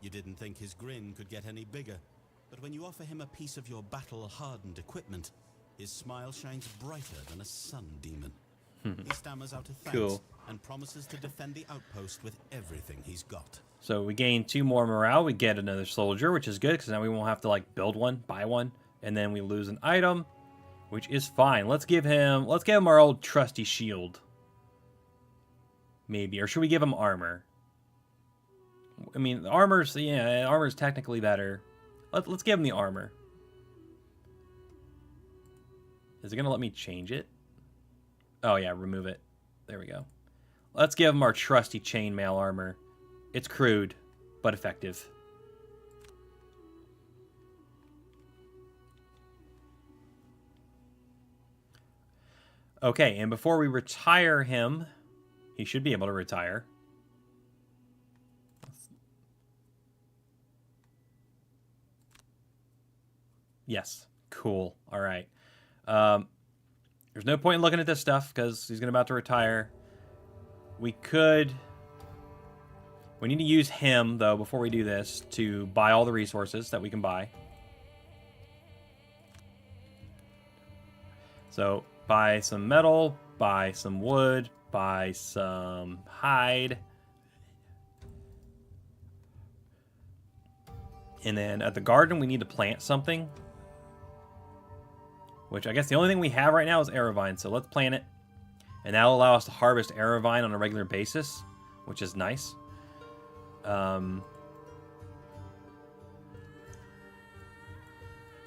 You didn't think his grin could get any bigger, but when you offer him a piece of your battle-hardened equipment, his smile shines brighter than a sun demon. He stammers out a thanks Cool. and promises to defend the outpost with everything he's got. So we gain 2 more morale. We get another soldier, which is good, because now we won't have to, like, build one, buy one. And then we lose an item, which is fine. Let's give him our old trusty shield. Maybe. Or should we give him armor? I mean, armor's technically better. Let's give him the armor. Is it going to let me change it? Oh, yeah, remove it. There we go. Let's give him our trusty chainmail armor. It's crude, but effective. Okay, and before we retire him, he should be able to retire. Yes. Cool. All right. There's no point in looking at this stuff because he's about to retire. We need to use him, though, before we do this, to buy all the resources that we can buy. So, buy some metal, buy some wood, buy some hide. And then at the garden, we need to plant something. Which I guess the only thing we have right now is Aerovine, so let's plant it. And that'll allow us to harvest Aerovine on a regular basis, which is nice.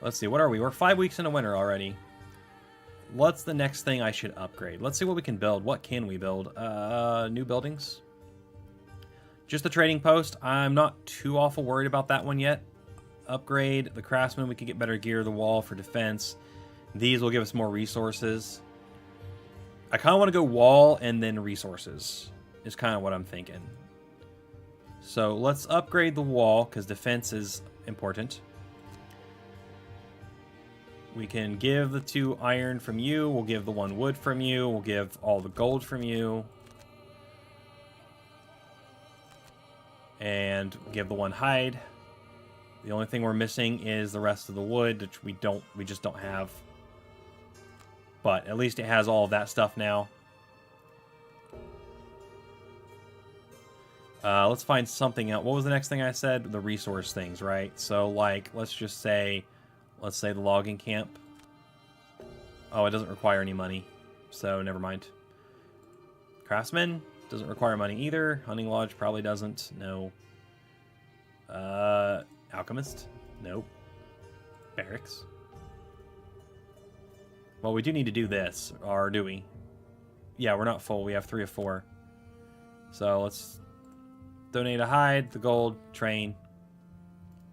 Let's see, what are we? We're 5 weeks into winter already. What's the next thing I should upgrade? Let's see what we can build. What can we build? New buildings. Just the trading post. I'm not too awful worried about that one yet. Upgrade the craftsman. We could get better gear. The wall for defense. These will give us more resources. I kind of want to go wall and then resources. Is kind of what I'm thinking. So let's upgrade the wall because defense is important. We can give the 2 iron from you. We'll give the 1 wood from you. We'll give all the gold from you. And give the 1 hide. The only thing we're missing is the rest of the wood, which we just don't have. But at least it has all of that stuff now. Let's find something else. What was the next thing I said? The resource things, right? So, like, let's say the logging camp. Oh, it doesn't require any money. So, never mind. Craftsman doesn't require money either. Hunting lodge probably doesn't. No. Alchemist? Nope. Barracks? Well, we do need to do this, or do we? Yeah, we're not full. We have 3 of 4. So let's donate a hide, the gold, train.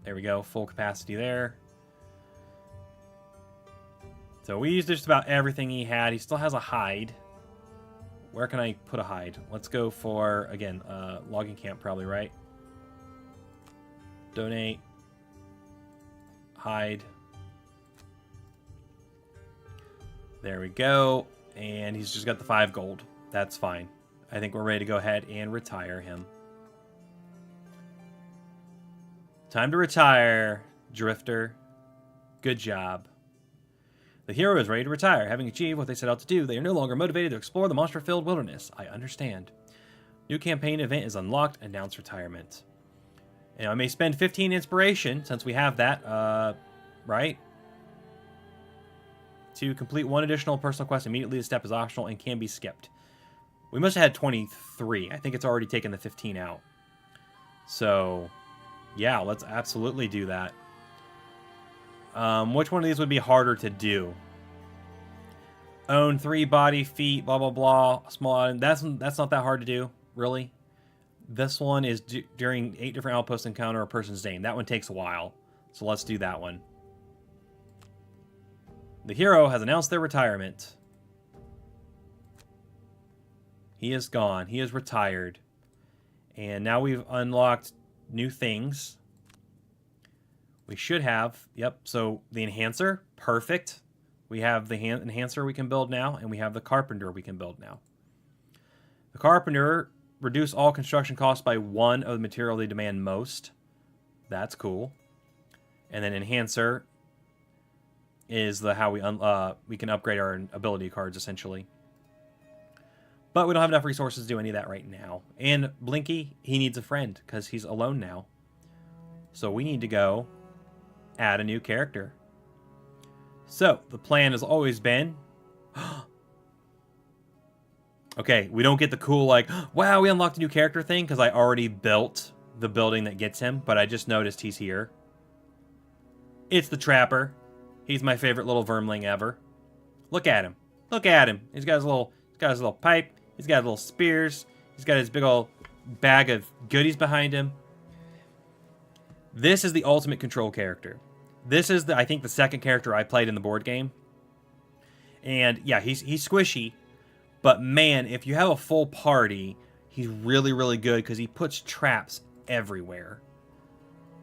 There we go, full capacity there. So we used just about everything he had. He still has a hide. Where can I put a hide? Let's go for, again, logging camp probably, right? Donate. Hide. There we go. And he's just got the 5 gold. That's fine. I think we're ready to go ahead and retire him. Time to retire, Drifter. Good job. The hero is ready to retire. Having achieved what they set out to do, they are no longer motivated to explore the monster-filled wilderness. I understand. New campaign event is unlocked. Announce retirement. And I may spend 15 inspiration, since we have that, right? To complete 1 additional personal quest immediately. The step is optional and can be skipped. We must have had 23. I think it's already taken the 15 out. So, yeah, let's absolutely do that. Which one of these would be harder to do? Own 3 body, feet, blah, blah, blah. Small item. That's not that hard to do, really. This one is during 8 different outposts encounter a person's name. That one takes a while. So let's do that one. The hero has announced their retirement. He is gone. He is retired. And now we've unlocked new things. We should have, yep, so the enhancer, perfect. We have the enhancer we can build now, and we have the carpenter we can build now. The carpenter, reduce all construction costs by 1 of the material they demand most. That's cool. And then enhancer is how we can upgrade our ability cards, essentially. But we don't have enough resources to do any of that right now. And Blinky, he needs a friend, because he's alone now. So we need to go add a new character. So, the plan has always been... Okay, we don't get the cool, like, wow, we unlocked a new character thing, because I already built the building that gets him, but I just noticed he's here. It's the Trapper. He's my favorite little vermling ever. Look at him. Look at him. He's got his little pipe. He's got little spears. He's got his big old bag of goodies behind him. This is the ultimate control character. This is, I think, the second character I played in the board game. And yeah, he's squishy, but man, if you have a full party, he's really, really good because he puts traps everywhere.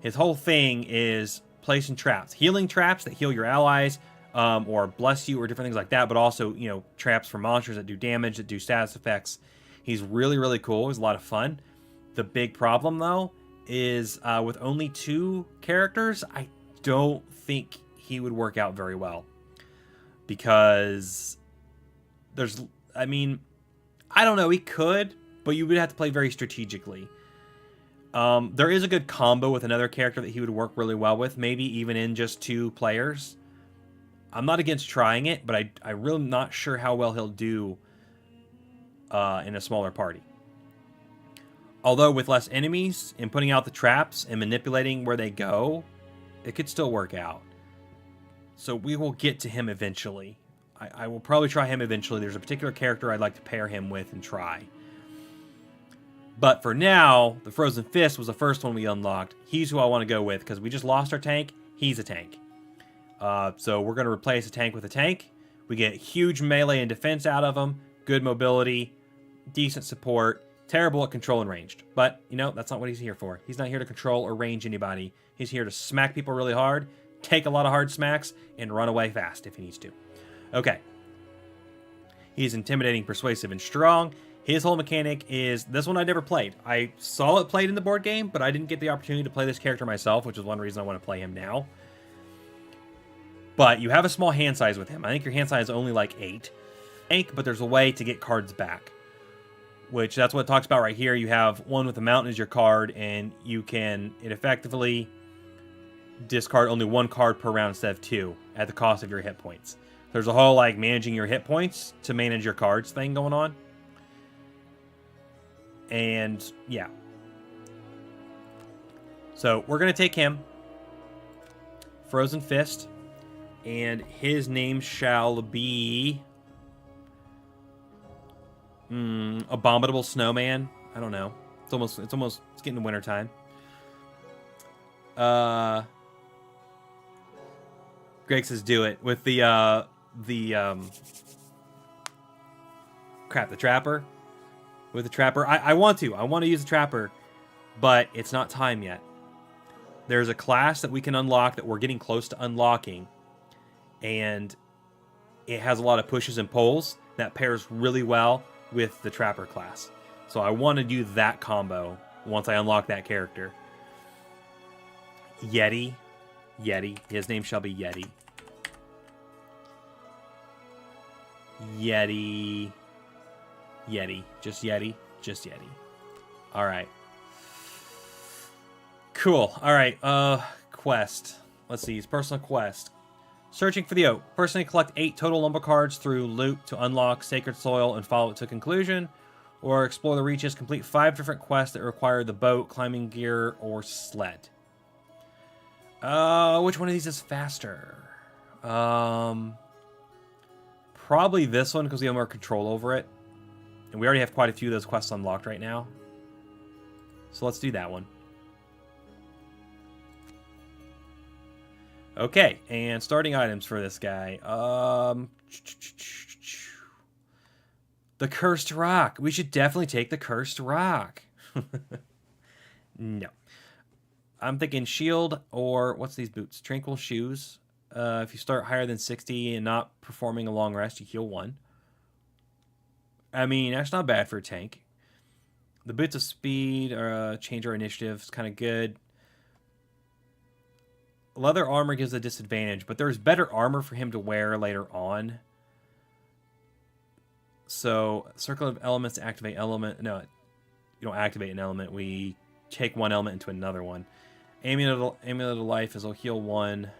His whole thing is placing traps, healing traps that heal your allies, or bless you, or different things like that, but also, you know, traps for monsters that do damage, that do status effects. He's really, really cool. He's a lot of fun. The big problem, though, is with only 2 characters, I don't think he would work out very well. Because there's, I mean, I don't know, he could, but you would have to play very strategically. There is a good combo with another character that he would work really well with, maybe even in just 2 players. I'm not against trying it, but I'm really not sure how well he'll do in a smaller party. Although with less enemies and putting out the traps and manipulating where they go, it could still work out. So we will get to him eventually. I will probably try him eventually. There's a particular character I'd like to pair him with and try. But for now, the Frozen Fist was the first one we unlocked. He's who I want to go with because we just lost our tank. He's a tank. So we're going to replace a tank with a tank. We get huge melee and defense out of him, good mobility, decent support, terrible at control and ranged. But, you know, that's not what he's here for. He's not here to control or range anybody. He's here to smack people really hard, take a lot of hard smacks, and run away fast if he needs to. Okay. He's intimidating, persuasive, and strong. His whole mechanic is, this one I never played. I saw it played in the board game, but I didn't get the opportunity to play this character myself, which is one reason I want to play him now. But you have a small hand size with him. I think your hand size is only like 8. But there's a way to get cards back, which that's what it talks about right here. You have one with a mountain as your card, and you can effectively discard only 1 card per round instead of 2 at the cost of your hit points. There's a whole like managing your hit points to manage your cards thing going on. And yeah. So we're going to take him, Frozen Fist, and his name shall be Abominable Snowman. I don't know. It's getting to winter time. Greg says do it with the Trapper. With the Trapper. I want to use the Trapper, but it's not time yet. There's a class that we can unlock that we're getting close to unlocking, and it has a lot of pushes and pulls that pairs really well with the Trapper class. So I want to do that combo once I unlock that character. Yeti. His name shall be Yeti. Yeti. Just Yeti. Alright. Cool. Alright, quest. Let's see, his personal quest. Searching for the oak. Personally collect 8 total lumber cards through loot to unlock Sacred Soil and follow it to conclusion. Or explore the reaches. Complete 5 different quests that require the boat, climbing gear, or sled. Which one of these is faster? Probably this one because we have more control over it. And we already have quite a few of those quests unlocked right now. So let's do that one. Okay, and starting items for this guy. The Cursed Rock. We should definitely take the Cursed Rock. No. I'm thinking shield or, what's these boots? Tranquil shoes. If you start higher than 60 and not performing a long rest, you heal 1. I mean, that's not bad for a tank. The boots of speed change our initiative. It's kind of good. Leather armor gives a disadvantage, but there's better armor for him to wear later on. So, circle of elements to activate element. No, you don't activate an element. We take one element into another one. Amulet of Life is a heal 1.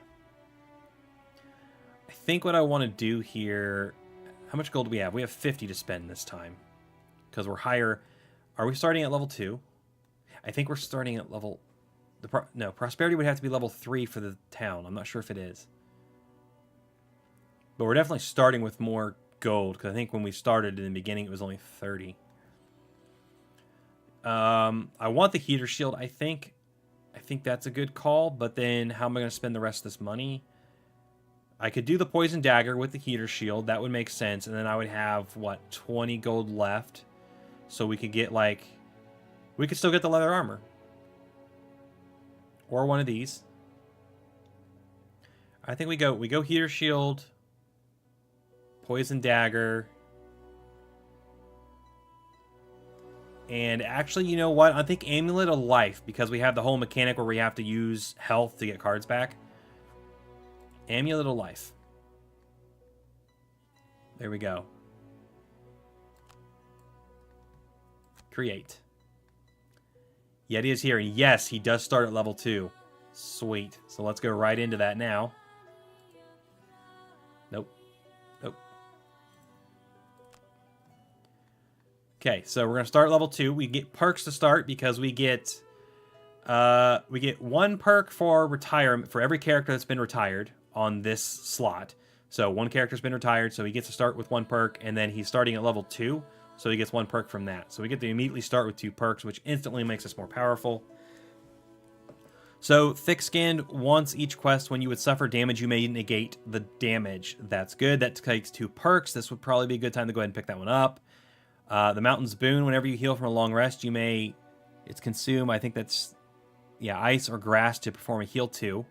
I think what I want to do here... How much gold do we have? We have 50 to spend this time. Because we're higher... Are we starting at level 2? I think we're starting at level... No, Prosperity would have to be level 3 for the town. I'm not sure if it is. But we're definitely starting with more gold. Because I think when we started in the beginning, it was only 30. I want the heater shield, I think that's a good call. But then how am I going to spend the rest of this money? I could do the poison dagger with the heater shield. That would make sense. And then I would have, what, 20 gold left. So we could get, like... We could still get the leather armor. Or one of these. I think we go heater shield, poison dagger, and actually, you know what? I think amulet of life, because we have the whole mechanic where we have to use health to get cards back. Amulet of life. There we go. Create. Yeti is here. Yes, he does start at level 2. Sweet. So let's go right into that now. Nope. Nope. Okay, so we're going to start level 2. We get perks to start because we get 1 perk for retirement for every character that's been retired on this slot. So one character's been retired, so he gets to start with 1 perk, and then he's starting at level 2. So he gets 1 perk from that. So we get to immediately start with 2 perks, which instantly makes us more powerful. So thick-skinned, once each quest, when you would suffer damage, you may negate the damage. That's good. That takes 2 perks. This would probably be a good time to go ahead and pick that one up. The Mountain's Boon, whenever you heal from a long rest, you may... It's consume, I think that's... Yeah, ice or grass to perform a heal 2.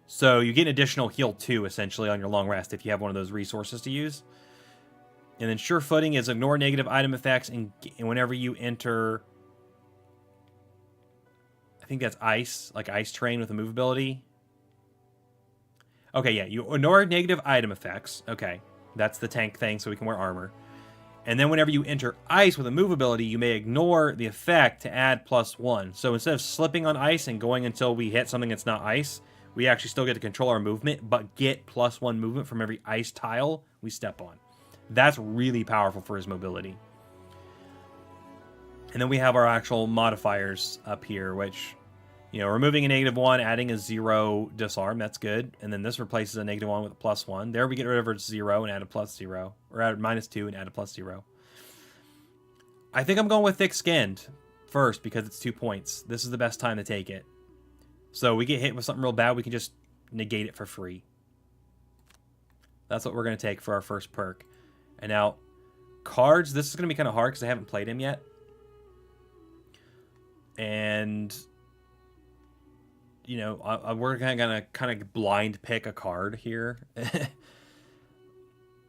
So you get an additional heal 2, essentially, on your long rest if you have one of those resources to use. And then Sure Footing is ignore negative item effects, and whenever you enter... I think that's ice, like Ice Train with a move ability. Okay, yeah, you ignore negative item effects. Okay, that's the tank thing, so we can wear armor. And then whenever you enter ice with a move ability, you may ignore the effect to add +1. So instead of slipping on ice and going until we hit something that's not ice, we actually still get to control our movement, but get +1 movement from every ice tile we step on. That's really powerful for his mobility. And then we have our actual modifiers up here, which, you know, removing a -1, adding a 0 disarm, that's good. And then this replaces a -1 with a +1. There we get rid of our 0 and add a +0. Or add -2 and add a +0. I think I'm going with thick-skinned first because it's 2 points. This is the best time to take it. So we get hit with something real bad, we can just negate it for free. That's what we're going to take for our first perk. And now, cards, this is going to be kind of hard because I haven't played him yet. And, you know, we're going to kind of blind pick a card here.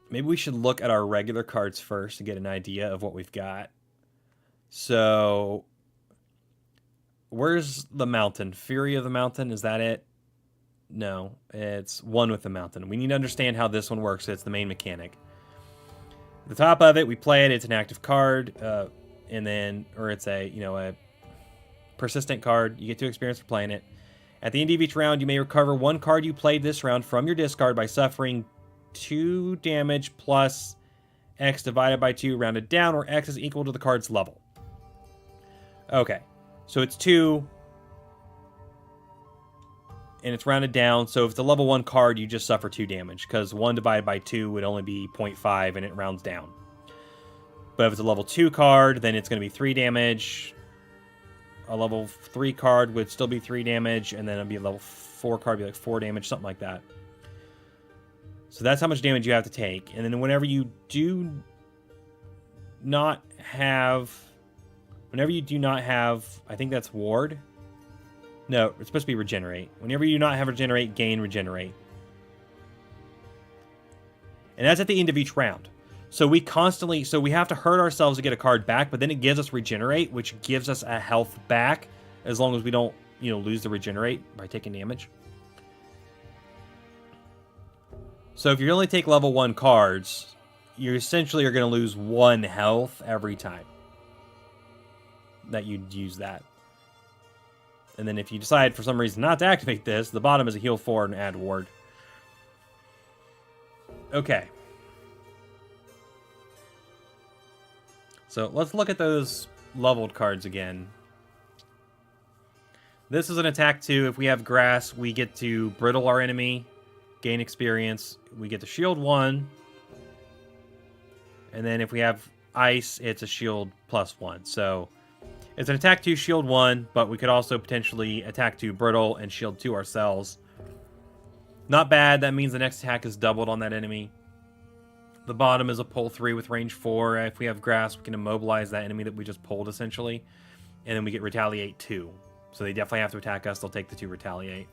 Maybe we should look at our regular cards first to get an idea of what we've got. So, where's the mountain? Fury of the Mountain, is that it? No, it's One with the Mountain. We need to understand how this one works. It's the main mechanic. At the top of it, we play it. It's an active card, and then, or it's a, you know, a persistent card. You get 2 experience for playing it. At the end of each round, you may recover 1 card you played this round from your discard by suffering 2 damage plus X divided by 2 rounded down, where X is equal to the card's level. Okay, so it's 2, and it's rounded down. So if it's a level 1 card, you just suffer 2 damage, because 1 divided by 2 would only be 0.5, and it rounds down. But if it's a level 2 card, then it's going to be 3 damage. A level 3 card would still be 3 damage, and then it'd be a level 4 card, be like 4 damage, something like that. So that's how much damage you have to take. And then whenever you do not have, I think that's ward. No, it's supposed to be regenerate. Whenever you do not have regenerate, gain regenerate. And that's at the end of each round. So we have to hurt ourselves to get a card back, but then it gives us regenerate, which gives us a health back, as long as we don't, you know, lose the regenerate by taking damage. So if you only take level 1 cards, you essentially are going to lose 1 health every time that you use that. And then if you decide for some reason not to activate this, the bottom is a heal 4 and add ward. Okay. So let's look at those leveled cards again. This is an attack 2. If we have grass, we get to brittle our enemy, gain experience. We get to shield 1. And then if we have ice, it's a shield +1. So it's an attack 2, shield 1, but we could also potentially attack 2 brittle and shield 2 ourselves. Not bad. That means the next attack is doubled on that enemy. The bottom is a pull 3 with range 4. If we have grass, we can immobilize that enemy that we just pulled, essentially. And then we get retaliate 2. So they definitely have to attack us. They'll take the 2 retaliate.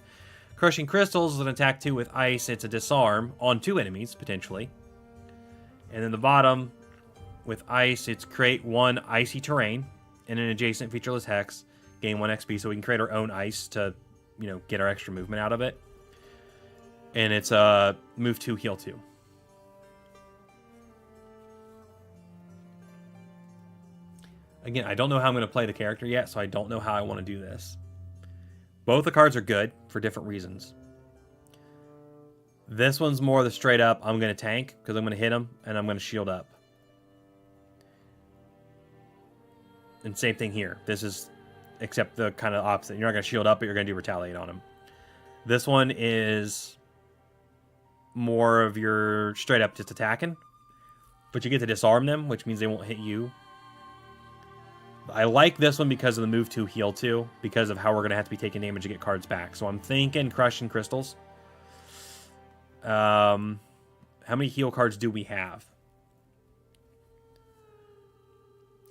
Crushing Crystals is an attack 2 with ice. It's a disarm on 2 enemies, potentially. And then the bottom, with ice, it's create 1 icy terrain and an adjacent featureless hex. Gain 1 XP, so we can create our own ice to, you know, get our extra movement out of it. And it's move 2, heal 2. Again, I don't know how I'm going to play the character yet, so I don't know how I want to do this. Both the cards are good for different reasons. This one's more the straight up, I'm going to tank, because I'm going to hit him, and I'm going to shield up. And same thing here. This is, except the kind of opposite. You're not going to shield up, but you're going to do retaliate on him. This one is more of your straight up just attacking. But you get to disarm them, which means they won't hit you. I like this one because of the move 2, heal 2, because of how we're going to have to be taking damage to get cards back. So I'm thinking Crushing Crystals. How many heal cards do we have?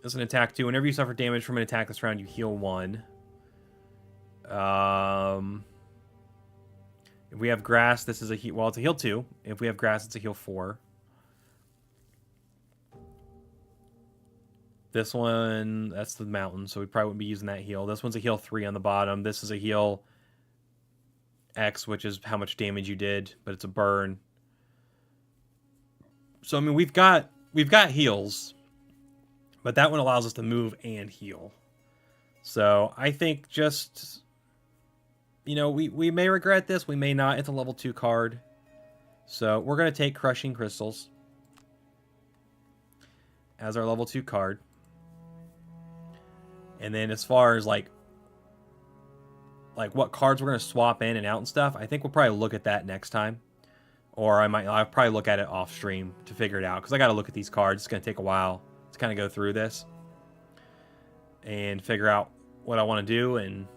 This is an attack 2. Whenever you suffer damage from an attack this round, you heal 1. If we have grass, this is a heal. Well, it's a heal 2. If we have grass, it's a heal 4. This one, that's the mountain, so we probably wouldn't be using that heal. This one's a heal 3 on the bottom. This is a heal X, which is how much damage you did, but it's a burn. So I mean, we've got heals, but that one allows us to move and heal. So I think just, you know, we may regret this, we may not. It's a level 2 card. So we're going to take Crushing Crystals as our level 2 card. And then as far as like what cards we're going to swap in and out and stuff, I think we'll probably look at that next time. Or I'll probably look at it off stream to figure it out, because I got to look at these cards. It's going to take a while to kind of go through this and figure out what I want to do. And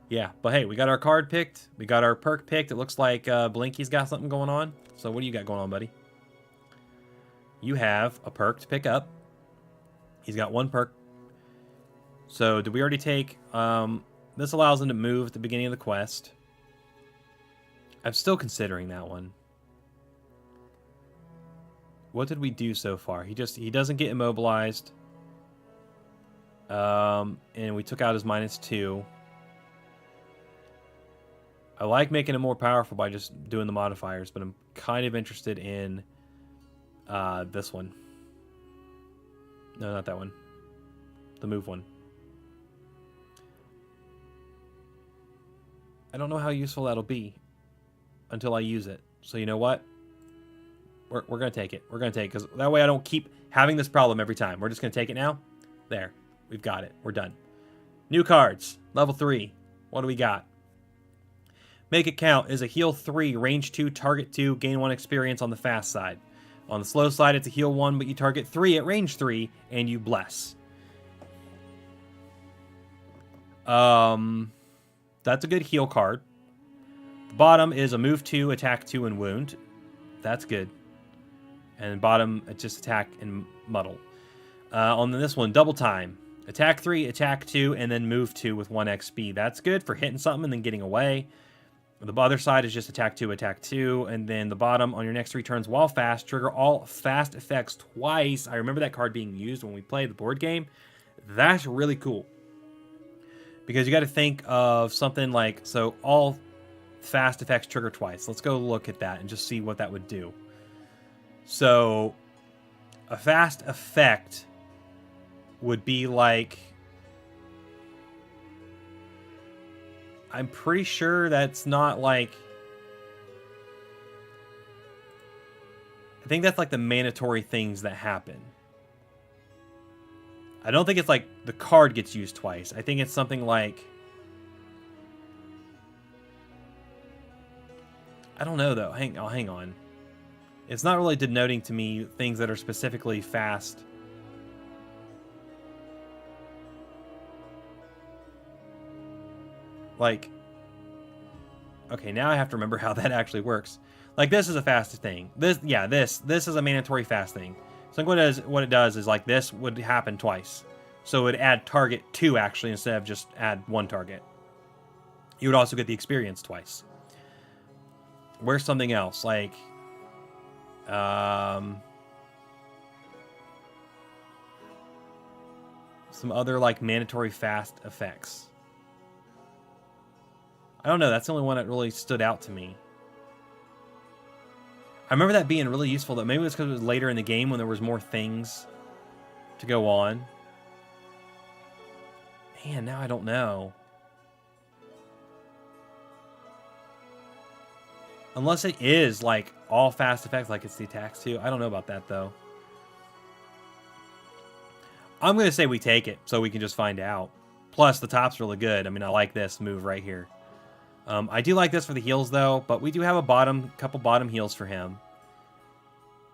yeah, but hey, we got our card picked. We got our perk picked. It looks like Blinky's got something going on. So what do you got going on, buddy? You have a perk to pick up. He's got 1 perk. So did we already take... this allows him to move at the beginning of the quest. I'm still considering that one. What did we do so far? He doesn't get immobilized. And we took out his -2. I like making it more powerful by just doing the modifiers, but I'm kind of interested in this one. No, not that one. The move one. I don't know how useful that'll be until I use it. So you know what? We're going to take it. We're going to take it, because that way I don't keep having this problem every time. We're just going to take it now. There. We've got it. We're done. New cards. Level 3. What do we got? Make It Count is a heal 3, range 2, target 2, gain 1 experience on the fast side. On the slow side, it's a heal 1, but you target 3 at range 3, and you bless. That's a good heal card. The bottom is a move 2, attack 2, and wound. That's good. And bottom, it's just attack and muddle. On this one, double time. Attack 3, attack 2, and then move 2 with 1 XP. That's good for hitting something and then getting away. The other side is just attack 2, and then the bottom, on your next 3 turns while fast, trigger all fast effects twice. I remember that card being used when we played the board game. That's really cool. Because you got to think of something like, so all fast effects trigger twice. Let's go look at that and just see what that would do. So a fast effect would be like, I'm pretty sure that's not like, I think that's like the mandatory things that happen. I don't think it's like the card gets used twice. I think it's something like, I don't know though. Hang on. It's not really denoting to me things that are specifically fast. Like, Okay, now I have to remember how that actually works. Like, this is a fast thing. This is a mandatory fast thing. So what it does is, like, this would happen twice. So it would add target 2, actually, instead of just add 1 target. You would also get the experience twice. Where's something else? Like, some other, like, mandatory fast effects. I don't know. That's the only one that really stood out to me. I remember that being really useful, though. Maybe it was because it was later in the game when there was more things to go on. Man, now I don't know. Unless it is, like, all fast effects, like it's the attacks, too. I don't know about that, though. I'm going to say we take it, so we can just find out. Plus, the top's really good. I mean, I like this move right here. I do like this for the heals, though, but we do have a couple bottom heals for him.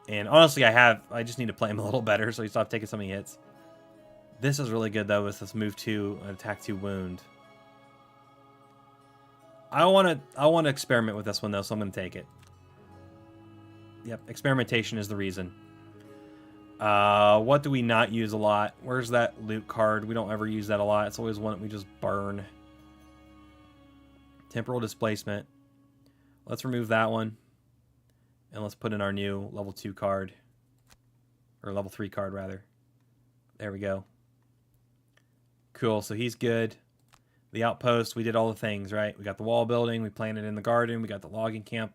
And honestly, I just need to play him a little better, so he stopped taking so many hits. This is really good, though, with this move 2 and attack 2 wound. I want to experiment with this one, though, so I'm going to take it. Yep, experimentation is the reason. What do we not use a lot? Where's that loot card? We don't ever use that a lot. It's always one that we just burn. Temporal displacement. Let's remove that one. And let's put in our new level 2 card. Or level 3 card, rather. There we go. Cool, so he's good. The outpost, we did all the things, right? We got the wall building, we planted in the garden, we got the logging camp.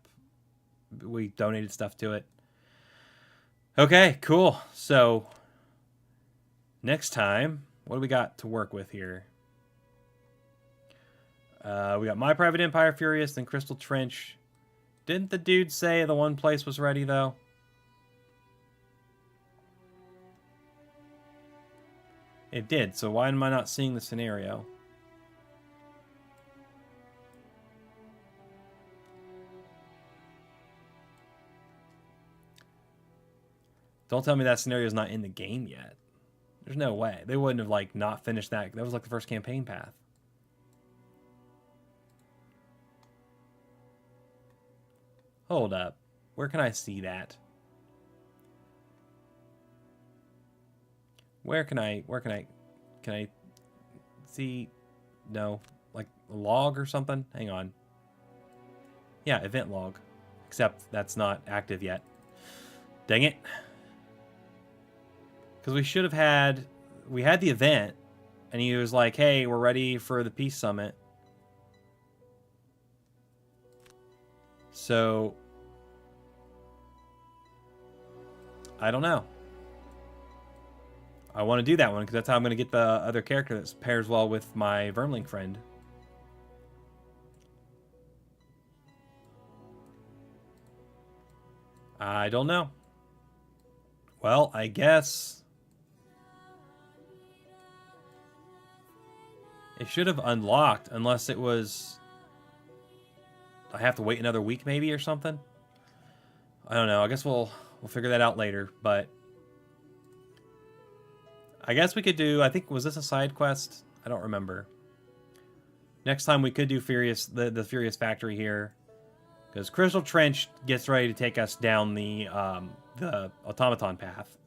We donated stuff to it. Okay, cool. So, next time, what do we got to work with here? We got My Private Empire, Furious, then Crystal Trench. Didn't the dude say the one place was ready, though? It did, so why am I not seeing the scenario? Don't tell me that scenario is not in the game yet. There's no way. They wouldn't have, like, not finished that. That was, like, the first campaign path. Hold up. Where can I see that? Can I see, no, like a log or something? Hang on. Yeah, event log. Except that's not active yet. Dang it. Because we should have had, we had the event, and he was like, hey, we're ready for the Peace Summit. So, I don't know. I want to do that one because that's how I'm going to get the other character that pairs well with my Vermling friend. I don't know. Well, I guess it should have unlocked unless it was... I have to wait another week maybe or something. I don't know. I guess we'll figure that out later, but I guess we could do, I think, was this a side quest? I don't remember. Next time we could do Furious, the Furious Factory here, because Crystal Trench gets ready to take us down the automaton path.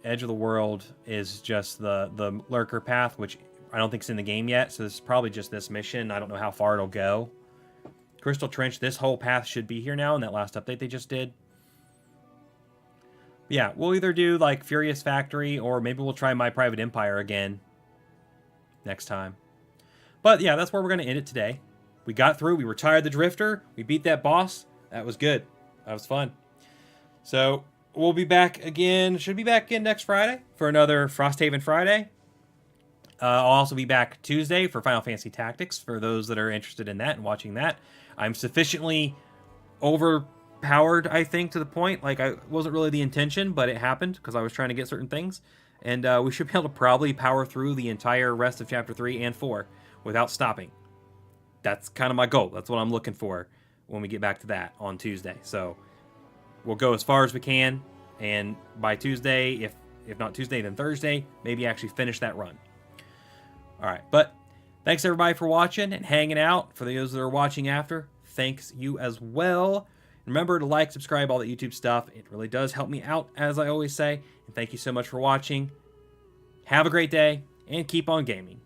Edge of the World is just the lurker path, which I don't think is in the game yet, so this is probably just this mission. I don't know how far it'll go. Crystal Trench, this whole path should be here now in that last update they just did. Yeah, we'll either do like Furious Factory or maybe we'll try My Private Empire again next time. But yeah, that's where we're going to end it today. We got through, we retired the Drifter, we beat that boss. That was good. That was fun. So we'll be back again, should be back again next Friday for another Frosthaven Friday. I'll also be back Tuesday for Final Fantasy Tactics for those that are interested in that and watching that. I'm sufficiently overpowered, I think, to the point. Like, I wasn't really the intention, but it happened because I was trying to get certain things. And we should be able to probably power through the entire rest of Chapter 3 and 4 without stopping. That's kind of my goal. That's what I'm looking for when we get back to that on Tuesday. So we'll go as far as we can. And by Tuesday, if not Tuesday, then Thursday, maybe actually finish that run. All right, but Thanks everybody for watching and hanging out. For those that are watching after, thanks you as well. Remember to like, subscribe, all the YouTube stuff. It really does help me out, as I always say. And thank you so much for watching. Have a great day, and keep on gaming.